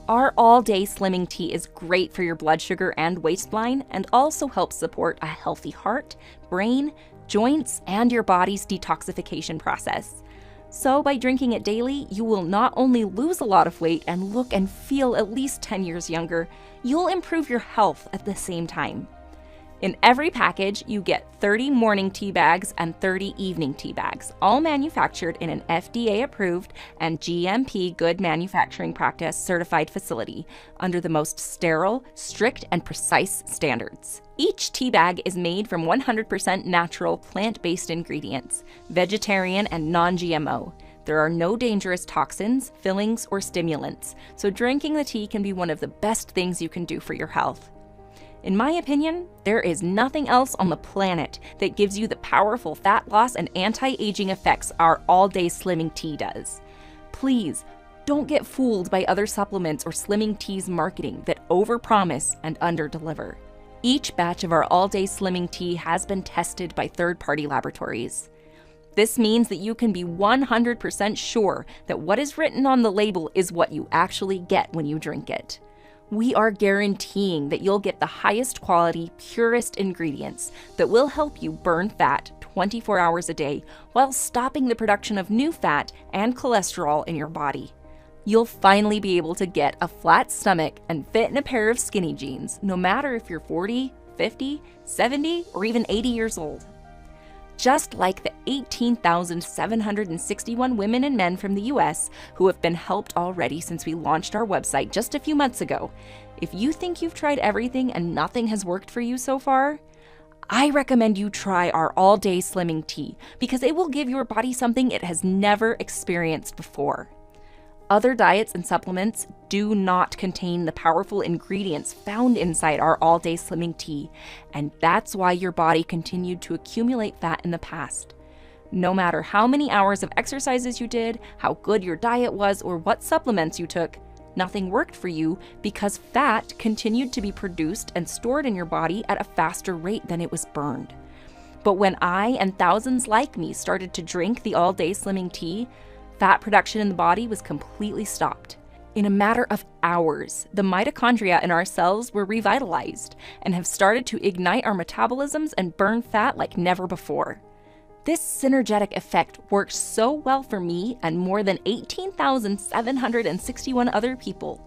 Our all-day slimming tea is great for your blood sugar and waistline and also helps support a healthy heart, brain, joints, and your body's detoxification process. So by drinking it daily, you will not only lose a lot of weight and look and feel at least 10 years younger, you'll improve your health at the same time. In every package, you get 30 morning tea bags and 30 evening tea bags, all manufactured in an FDA-approved and GMP Good Manufacturing Practice certified facility under the most sterile, strict, and precise standards. Each tea bag is made from 100% natural plant-based ingredients, vegetarian and non-GMO. There are no dangerous toxins, fillings, or stimulants, so drinking the tea can be one of the best things you can do for your health. In my opinion, there is nothing else on the planet that gives you the powerful fat loss and anti-aging effects our all-day slimming tea does. Please, don't get fooled by other supplements or slimming tea's marketing that overpromise and underdeliver. Each batch of our all-day slimming tea has been tested by third-party laboratories. This means that you can be 100% sure that what is written on the label is what you actually get when you drink it. We are guaranteeing that you'll get the highest quality, purest ingredients that will help you burn fat 24 hours a day while stopping the production of new fat and cholesterol in your body. You'll finally be able to get a flat stomach and fit in a pair of skinny jeans, no matter if you're 40, 50, 70, or even 80 years old. Just like the 18,761 women and men from the US who have been helped already since we launched our website just a few months ago. If you think you've tried everything and nothing has worked for you so far, I recommend you try our all-day slimming tea because it will give your body something it has never experienced before. Other diets and supplements do not contain the powerful ingredients found inside our all-day slimming tea, and that's why your body continued to accumulate fat in the past. No matter how many hours of exercises you did, how good your diet was, or what supplements you took, nothing worked for you because fat continued to be produced and stored in your body at a faster rate than it was burned. But when I and thousands like me started to drink the all-day slimming tea, fat production in the body was completely stopped. In a matter of hours, the mitochondria in our cells were revitalized and have started to ignite our metabolisms and burn fat like never before. This synergetic effect works so well for me and more than 18,761 other people.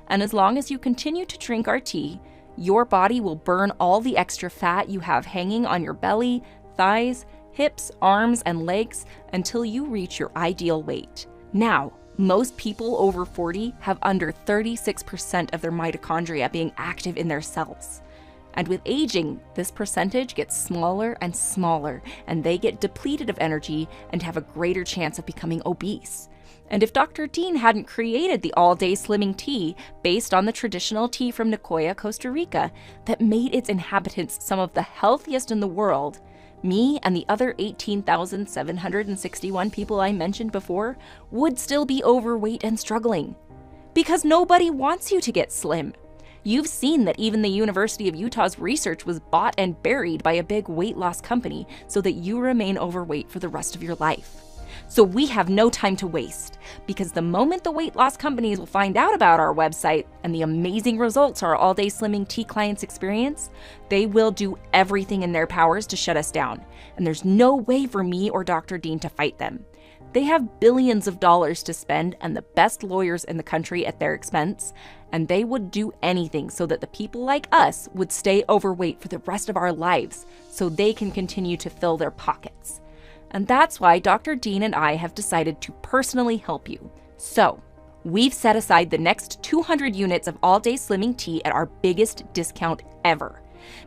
And as long as you continue to drink our tea, your body will burn all the extra fat you have hanging on your belly, thighs, hips, arms, and legs until you reach your ideal weight. Now, most people over 40 have under 36% of their mitochondria being active in their cells. And with aging, this percentage gets smaller and smaller, and they get depleted of energy and have a greater chance of becoming obese. And if Dr. Dean hadn't created the all-day slimming tea based on the traditional tea from Nicoya, Costa Rica, that made its inhabitants some of the healthiest in the world, me and the other 18,761 people I mentioned before would still be overweight and struggling. Because nobody wants you to get slim. You've seen that even the University of Utah's research was bought and buried by a big weight loss company so that you remain overweight for the rest of your life. So we have no time to waste, because the moment the weight loss companies will find out about our website and the amazing results our all-day slimming tea clients experience, they will do everything in their powers to shut us down. And there's no way for me or Dr. Dean to fight them. They have billions of dollars to spend and the best lawyers in the country at their expense, and they would do anything so that the people like us would stay overweight for the rest of our lives so they can continue to fill their pockets. And that's why Dr. Dean and I have decided to personally help you. So, we've set aside the next 200 units of all-day slimming tea at our biggest discount ever.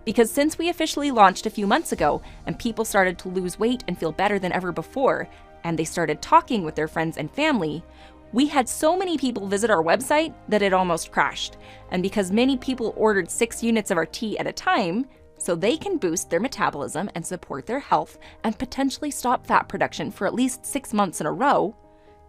Because since we officially launched a few months ago and people started to lose weight and feel better than ever before, and they started talking with their friends and family, we had so many people visit our website that it almost crashed. And because many people ordered 6 units of our tea at a time, so they can boost their metabolism and support their health and potentially stop fat production for at least 6 months in a row,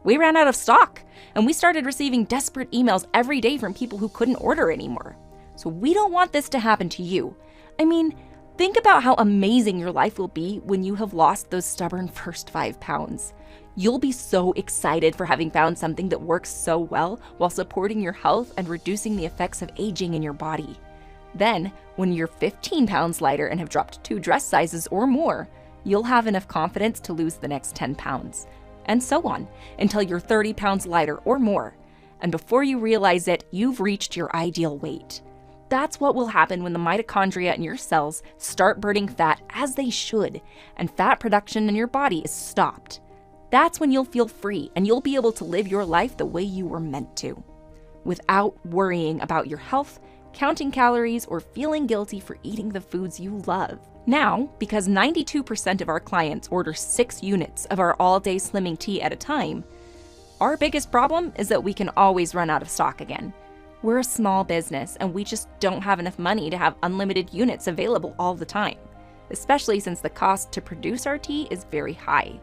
we ran out of stock, and we started receiving desperate emails every day from people who couldn't order anymore. So we don't want this to happen to you. I mean, think about how amazing your life will be when you have lost those stubborn first 5 pounds. You'll be so excited for having found something that works so well while supporting your health and reducing the effects of aging in your body. Then, when you're 15 pounds lighter and have dropped 2 dress sizes or more, you'll have enough confidence to lose the next 10 pounds. And so on, until you're 30 pounds lighter or more. And before you realize it, you've reached your ideal weight. That's what will happen when the mitochondria in your cells start burning fat as they should, and fat production in your body is stopped. That's when you'll feel free and you'll be able to live your life the way you were meant to, without worrying about your health, counting calories, or feeling guilty for eating the foods you love. Now, because 92% of our clients order 6 units of our all-day slimming tea at a time, our biggest problem is that we can always run out of stock again. We're a small business and we just don't have enough money to have unlimited units available all the time, especially since the cost to produce our tea is very high,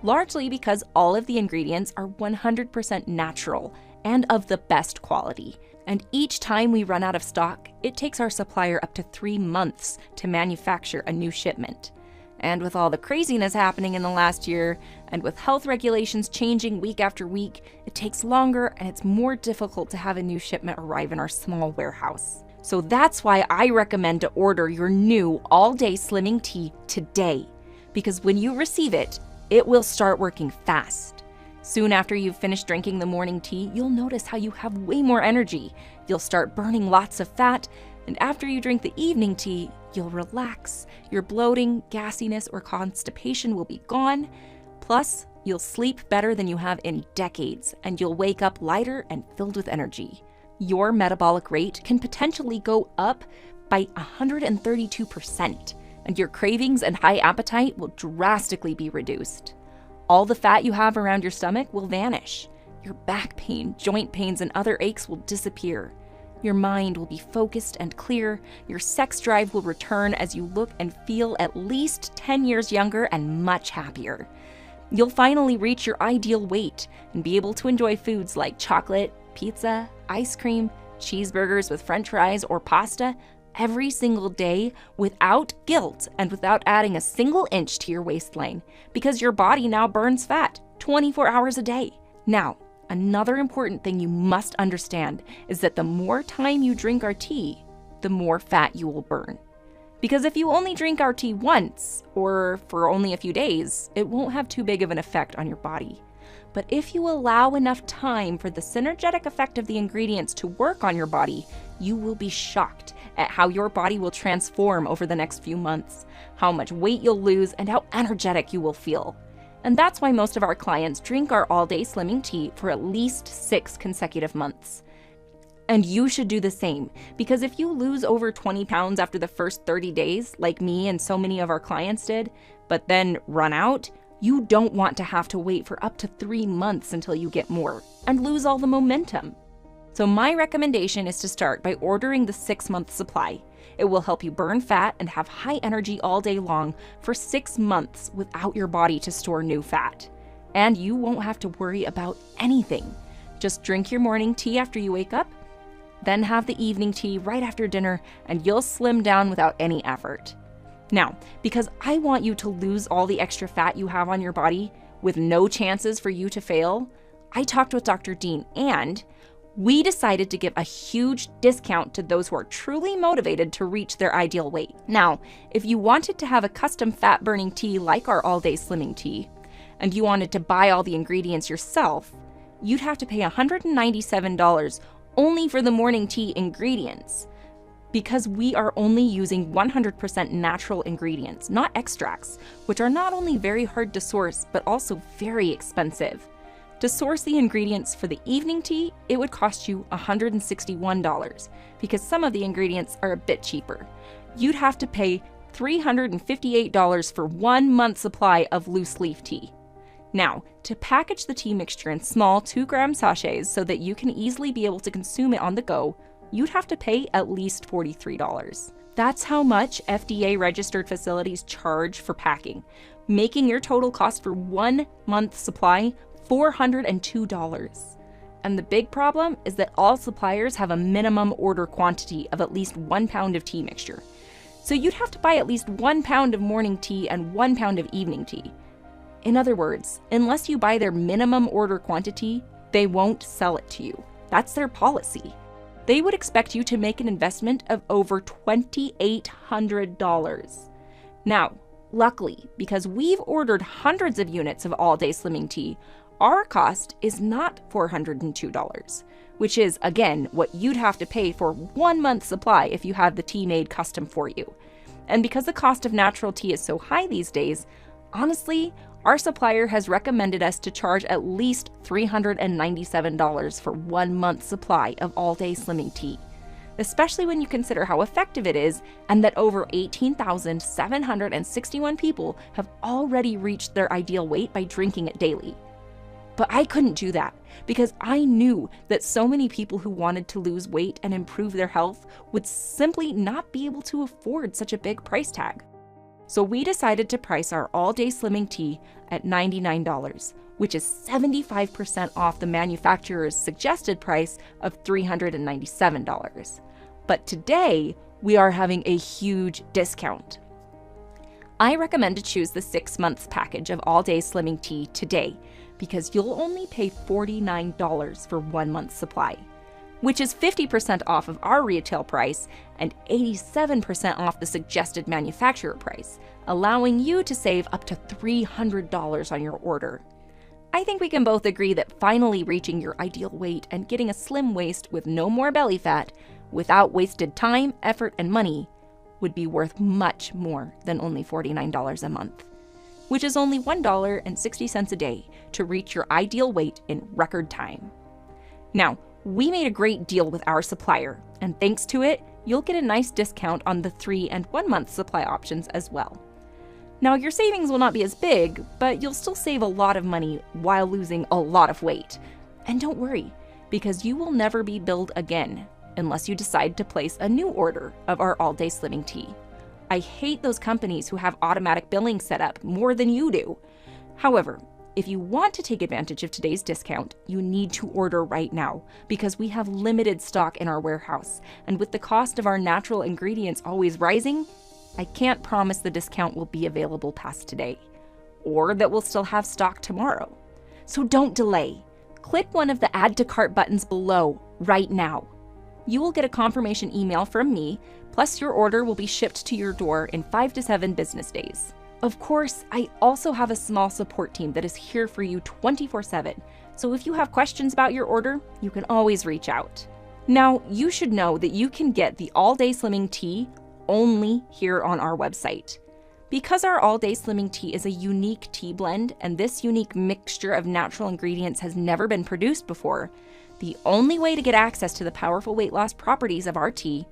largely because all of the ingredients are 100% natural and of the best quality. And each time we run out of stock, it takes our supplier up to 3 months to manufacture a new shipment. And with all the craziness happening in the last year, and with health regulations changing week after week, it takes longer and it's more difficult to have a new shipment arrive in our small warehouse. So that's why I recommend to order your new all-day slimming tea today, because when you receive it, it will start working fast. Soon after you've finished drinking the morning tea, you'll notice how you have way more energy. You'll start burning lots of fat, and after you drink the evening tea, you'll relax. Your bloating, gassiness, or constipation will be gone. Plus, you'll sleep better than you have in decades, and you'll wake up lighter and filled with energy. Your metabolic rate can potentially go up by 132%, and your cravings and high appetite will drastically be reduced. All the fat you have around your stomach will vanish. Your back pain, joint pains, and other aches will disappear. Your mind will be focused and clear. Your sex drive will return as you look and feel at least 10 years younger and much happier. You'll finally reach your ideal weight and be able to enjoy foods like chocolate, pizza, ice cream, cheeseburgers with french fries, or pasta every single day without guilt and without adding a single inch to your waistline, because your body now burns fat 24 hours a day. Now, another important thing you must understand is that the more time you drink our tea, the more fat you will burn. Because if you only drink our tea once, or for only a few days, it won't have too big of an effect on your body. But if you allow enough time for the synergetic effect of the ingredients to work on your body, you will be shocked at how your body will transform over the next few months, how much weight you'll lose, and how energetic you will feel. And that's why most of our clients drink our all-day slimming tea for at least 6 consecutive months. And you should do the same, because if you lose over 20 pounds after the first 30 days, like me and so many of our clients did, but then run out, you don't want to have to wait for up to 3 months until you get more and lose all the momentum. So my recommendation is to start by ordering the 6-month supply. It will help you burn fat and have high energy all day long for 6 months without your body to store new fat. And you won't have to worry about anything. Just drink your morning tea after you wake up, then have the evening tea right after dinner, and you'll slim down without any effort. Now, because I want you to lose all the extra fat you have on your body, with no chances for you to fail, I talked with Dr. Dean and we decided to give a huge discount to those who are truly motivated to reach their ideal weight. Now, if you wanted to have a custom fat-burning tea like our all-day slimming tea, and you wanted to buy all the ingredients yourself, you'd have to pay $197 only for the morning tea ingredients, because we are only using 100% natural ingredients, not extracts, which are not only very hard to source, but also very expensive. To source the ingredients for the evening tea, it would cost you $161 because some of the ingredients are a bit cheaper. You'd have to pay $358 for 1 month supply of loose leaf tea. Now, to package the tea mixture in small 2-gram sachets so that you can easily be able to consume it on the go, you'd have to pay at least $43. That's how much FDA-registered facilities charge for packing, making your total cost for 1 month supply $402. And the big problem is that all suppliers have a minimum order quantity of at least 1 pound of tea mixture. So you'd have to buy at least 1 pound of morning tea and 1 pound of evening tea. In other words, unless you buy their minimum order quantity, they won't sell it to you. That's their policy. They would expect you to make an investment of over $2,800. Now, luckily, because we've ordered hundreds of units of all-day slimming tea, our cost is not $402, which is, again, what you'd have to pay for 1 month's supply if you have the tea made custom for you. And because the cost of natural tea is so high these days, honestly, our supplier has recommended us to charge at least $397 for 1 month's supply of all-day slimming tea, especially when you consider how effective it is and that over 18,761 people have already reached their ideal weight by drinking it daily. But I couldn't do that because I knew that so many people who wanted to lose weight and improve their health would simply not be able to afford such a big price tag. So we decided to price our all-day slimming tea at $99, which is 75% off the manufacturer's suggested price of $397. But today, we are having a huge discount. I recommend to choose the 6 months package of all-day slimming tea today because you'll only pay $49 for 1 month's supply, which is 50% off of our retail price and 87% off the suggested manufacturer price, allowing you to save up to $300 on your order. I think we can both agree that finally reaching your ideal weight and getting a slim waist with no more belly fat, without wasted time, effort, and money, would be worth much more than only $49 a month, which is only $1.60 a day to reach your ideal weight in record time. Now, we made a great deal with our supplier, and thanks to it, you'll get a nice discount on the 3 and 1 month supply options as well. Now, your savings will not be as big, but you'll still save a lot of money while losing a lot of weight. And don't worry, because you will never be billed again unless you decide to place a new order of our all-day slimming tea. I hate those companies who have automatic billing set up more than you do. However, if you want to take advantage of today's discount, you need to order right now because we have limited stock in our warehouse. And with the cost of our natural ingredients always rising, I can't promise the discount will be available past today or that we'll still have stock tomorrow. So don't delay. Click one of the Add to Cart buttons below right now. You will get a confirmation email from me, plus your order will be shipped to your door in 5 to 7 business days. Of course, I also have a small support team that is here for you 24/7, so if you have questions about your order, you can always reach out. Now, you should know that you can get the all-day slimming tea only here on our website. Because our all-day slimming tea is a unique tea blend, and this unique mixture of natural ingredients has never been produced before, the only way to get access to the powerful weight loss properties of our tea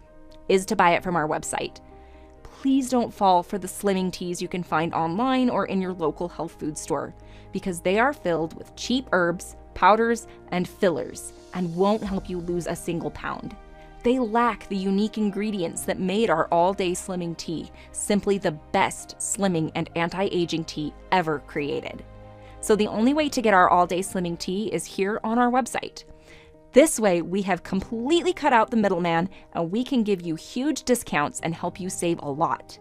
is to buy it from our website. Please don't fall for the slimming teas you can find online or in your local health food store, because they are filled with cheap herbs, powders, and fillers, and won't help you lose a single pound. They lack the unique ingredients that made our all-day slimming tea simply the best slimming and anti-aging tea ever created. So the only way to get our all-day slimming tea is here on our website. This way, we have completely cut out the middleman, and we can give you huge discounts and help you save a lot.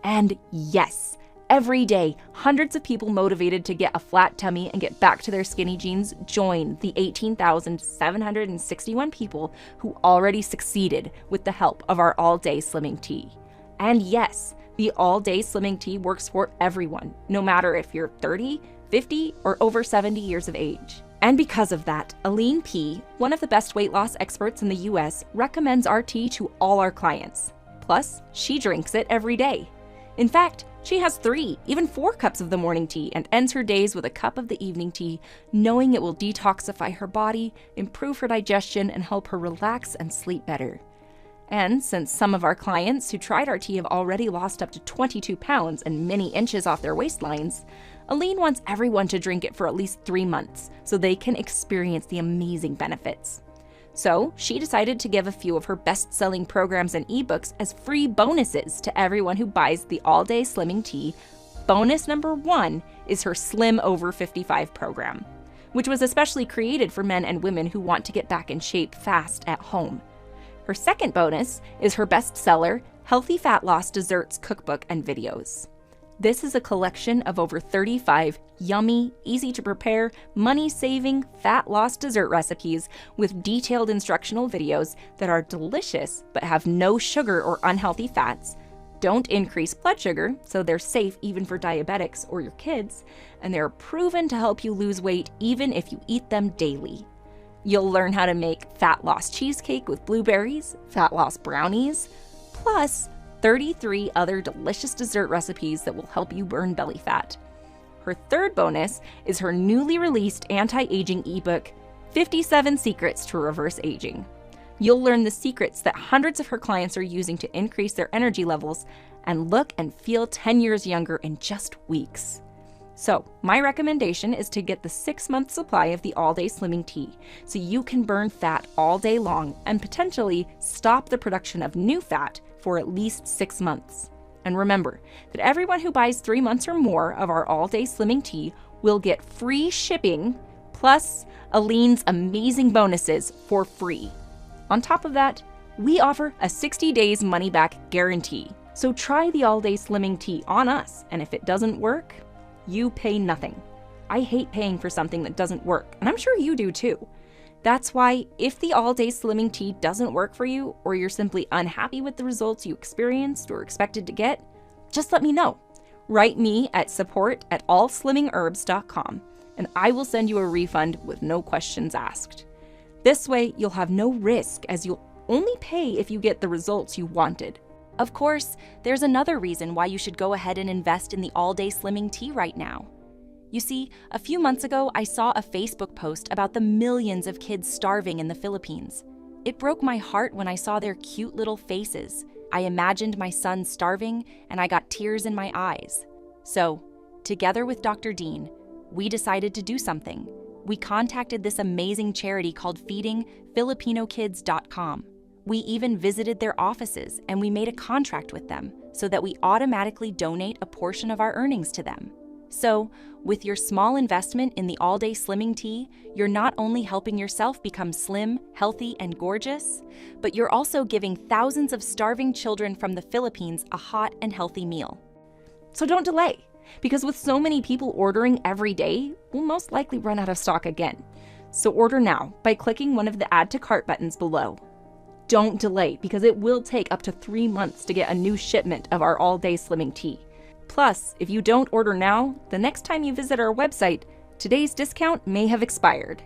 And yes, Every day, hundreds of people motivated to get a flat tummy and get back to their skinny jeans join the 18,761 people who already succeeded with the help of our all-day slimming tea. And yes, the all-day slimming tea works for everyone, no matter if you're 30, 50, or over 70 years of age. And because of that, Aline P., one of the best weight loss experts in the US, recommends our tea to all our clients. Plus, she drinks it every day. In fact, she has 3, even 4 cups of the morning tea and ends her days with a cup of the evening tea, knowing it will detoxify her body, improve her digestion, and help her relax and sleep better. And since some of our clients who tried our tea have already lost up to 22 pounds and many inches off their waistlines, Aline wants everyone to drink it for at least 3 months so they can experience the amazing benefits. So she decided to give a few of her best-selling programs and ebooks as free bonuses to everyone who buys the all-day slimming tea. Bonus number 1 is her Slim Over 55 program, which was especially created for men and women who want to get back in shape fast at home. Her second bonus is her bestseller, Healthy Fat Loss Desserts Cookbook and Videos. This is a collection of over 35 yummy, easy-to-prepare, money-saving, fat loss dessert recipes with detailed instructional videos that are delicious but have no sugar or unhealthy fats, don't increase blood sugar, so they're safe even for diabetics or your kids, and they're proven to help you lose weight even if you eat them daily. You'll learn how to make fat loss cheesecake with blueberries, fat loss brownies, plus 33 other delicious dessert recipes that will help you burn belly fat. Her third bonus is her newly released anti-aging ebook, 57 Secrets to Reverse Aging. You'll learn the secrets that hundreds of her clients are using to increase their energy levels and look and feel 10 years younger in just weeks. So, my recommendation is to get the 6-month supply of the all-day slimming tea so you can burn fat all day long and potentially stop the production of new fat for at least 6 months. And remember that everyone who buys 3 months or more of our all-day slimming tea will get free shipping plus Aline's amazing bonuses for free. On top of that, we offer a 60 days money-back guarantee. So try the all-day slimming tea on us, and if it doesn't work, you pay nothing. I hate paying for something that doesn't work, and I'm sure you do too. That's why if the all-day slimming tea doesn't work for you, or you're simply unhappy with the results you experienced or expected to get, just let me know. Write me at support@allslimmingherbs.com, and I will send you a refund with no questions asked. This way, you'll have no risk as you'll only pay if you get the results you wanted. Of course, there's another reason why you should go ahead and invest in the all-day slimming tea right now. You see, a few months ago, I saw a Facebook post about the millions of kids starving in the Philippines. It broke my heart when I saw their cute little faces. I imagined my son starving, and I got tears in my eyes. So, together with Dr. Dean, we decided to do something. We contacted this amazing charity called feedingfilipinokids.com. We even visited their offices, and we made a contract with them so that we automatically donate a portion of our earnings to them. So, with your small investment in the all-day slimming tea, you're not only helping yourself become slim, healthy, and gorgeous, but you're also giving thousands of starving children from the Philippines a hot and healthy meal. So don't delay, because with so many people ordering every day, we'll most likely run out of stock again. So order now by clicking one of the Add to Cart buttons below. Don't delay, because it will take up to 3 months to get a new shipment of our all-day slimming tea. Plus, if you don't order now, the next time you visit our website, today's discount may have expired.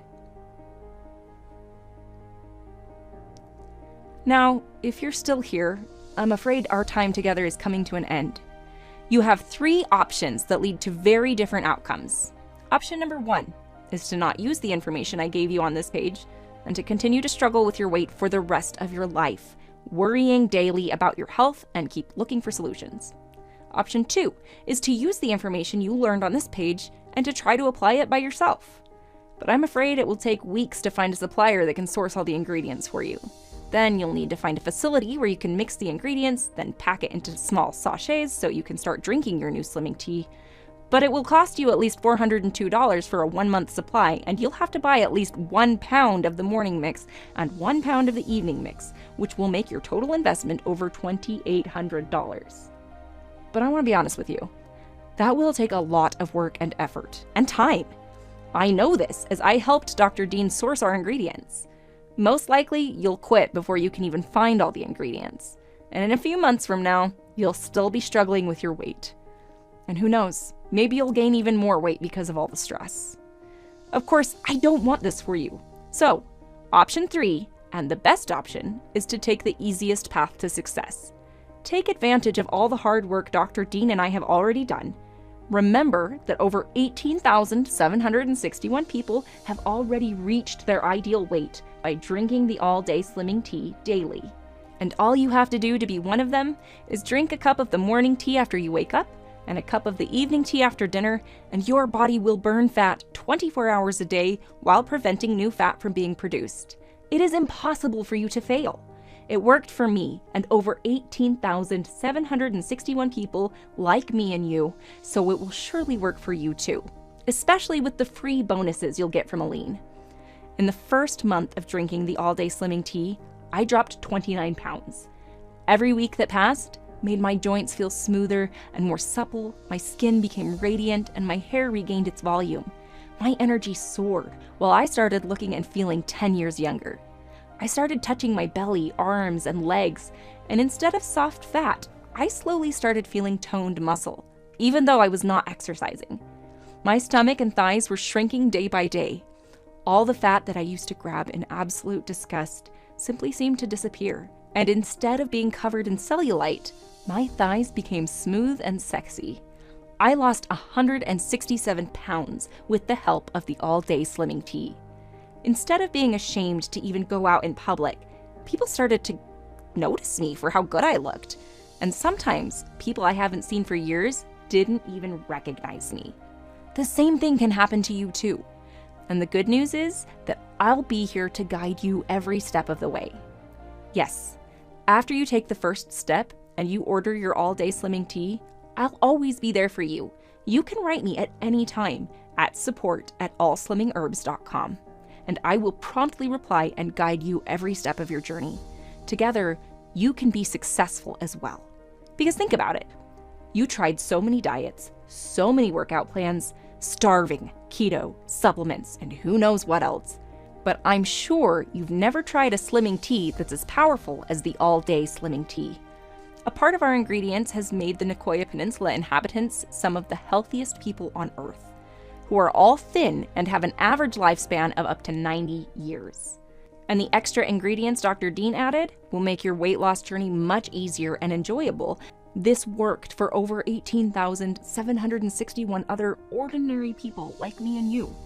Now, if you're still here, I'm afraid our time together is coming to an end. You have 3 options that lead to very different outcomes. Option number 1 is to not use the information I gave you on this page and to continue to struggle with your weight for the rest of your life, worrying daily about your health and keep looking for solutions. Option 2 is to use the information you learned on this page and to try to apply it by yourself. But I'm afraid it will take weeks to find a supplier that can source all the ingredients for you. Then you'll need to find a facility where you can mix the ingredients, then pack it into small sachets so you can start drinking your new slimming tea. But it will cost you at least $402 for a 1-month supply, and you'll have to buy at least 1 pound of the morning mix and 1 pound of the evening mix, which will make your total investment over $2,800. But I want to be honest with you. That will take a lot of work and effort and time. I know this as I helped Dr. Dean source our ingredients. Most likely, you'll quit before you can even find all the ingredients. And in a few months from now, you'll still be struggling with your weight. And who knows, maybe you'll gain even more weight because of all the stress. Of course, I don't want this for you. So, option 3, and the best option, is to take the easiest path to success. Take advantage of all the hard work Dr. Dean and I have already done. Remember that over 18,761 people have already reached their ideal weight by drinking the all-day slimming tea daily. And all you have to do to be one of them is drink a cup of the morning tea after you wake up and a cup of the evening tea after dinner, and your body will burn fat 24 hours a day while preventing new fat from being produced. It is impossible for you to fail. It worked for me and over 18,761 people like me and you, so it will surely work for you too, especially with the free bonuses you'll get from Aline. In the first month of drinking the all-day slimming tea, I dropped 29 pounds. Every week that passed made my joints feel smoother and more supple, my skin became radiant, and my hair regained its volume. My energy soared, while I started looking and feeling 10 years younger. I started touching my belly, arms, and legs, and instead of soft fat, I slowly started feeling toned muscle, even though I was not exercising. My stomach and thighs were shrinking day by day. All the fat that I used to grab in absolute disgust simply seemed to disappear, and instead of being covered in cellulite, my thighs became smooth and sexy. I lost 167 pounds with the help of the all-day slimming tea. Instead of being ashamed to even go out in public, people started to notice me for how good I looked. And sometimes, people I haven't seen for years didn't even recognize me. The same thing can happen to you too. And the good news is that I'll be here to guide you every step of the way. Yes, after you take the first step and you order your all-day slimming tea, I'll always be there for you. You can write me at any time at support@allslimmingherbs.com. And I will promptly reply and guide you every step of your journey. Together, you can be successful as well. Because think about it. You tried so many diets, so many workout plans, starving, keto, supplements, and who knows what else. But I'm sure you've never tried a slimming tea that's as powerful as the all-day slimming tea. A part of our ingredients has made the Nicoya Peninsula inhabitants some of the healthiest people on Earth, who are all thin and have an average lifespan of up to 90 years. And the extra ingredients Dr. Dean added will make your weight loss journey much easier and enjoyable. This worked for over 18,761 other ordinary people like me and you.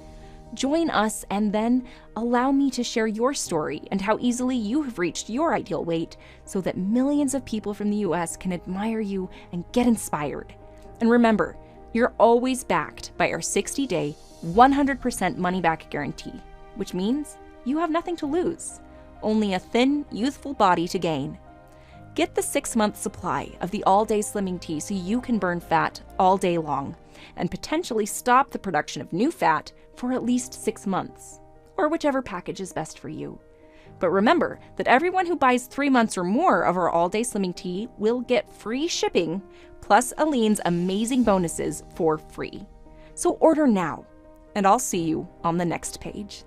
Join us and then allow me to share your story and how easily you have reached your ideal weight so that millions of people from the US can admire you and get inspired. And remember, you're always backed by our 60-day, 100% money-back guarantee, which means you have nothing to lose, only a thin, youthful body to gain. Get the 6-month supply of the all-day slimming tea so you can burn fat all day long and potentially stop the production of new fat for at least 6 months, or whichever package is best for you. But remember that everyone who buys 3 months or more of our all-day slimming tea will get free shipping plus Aline's amazing bonuses for free. So order now, and I'll see you on the next page.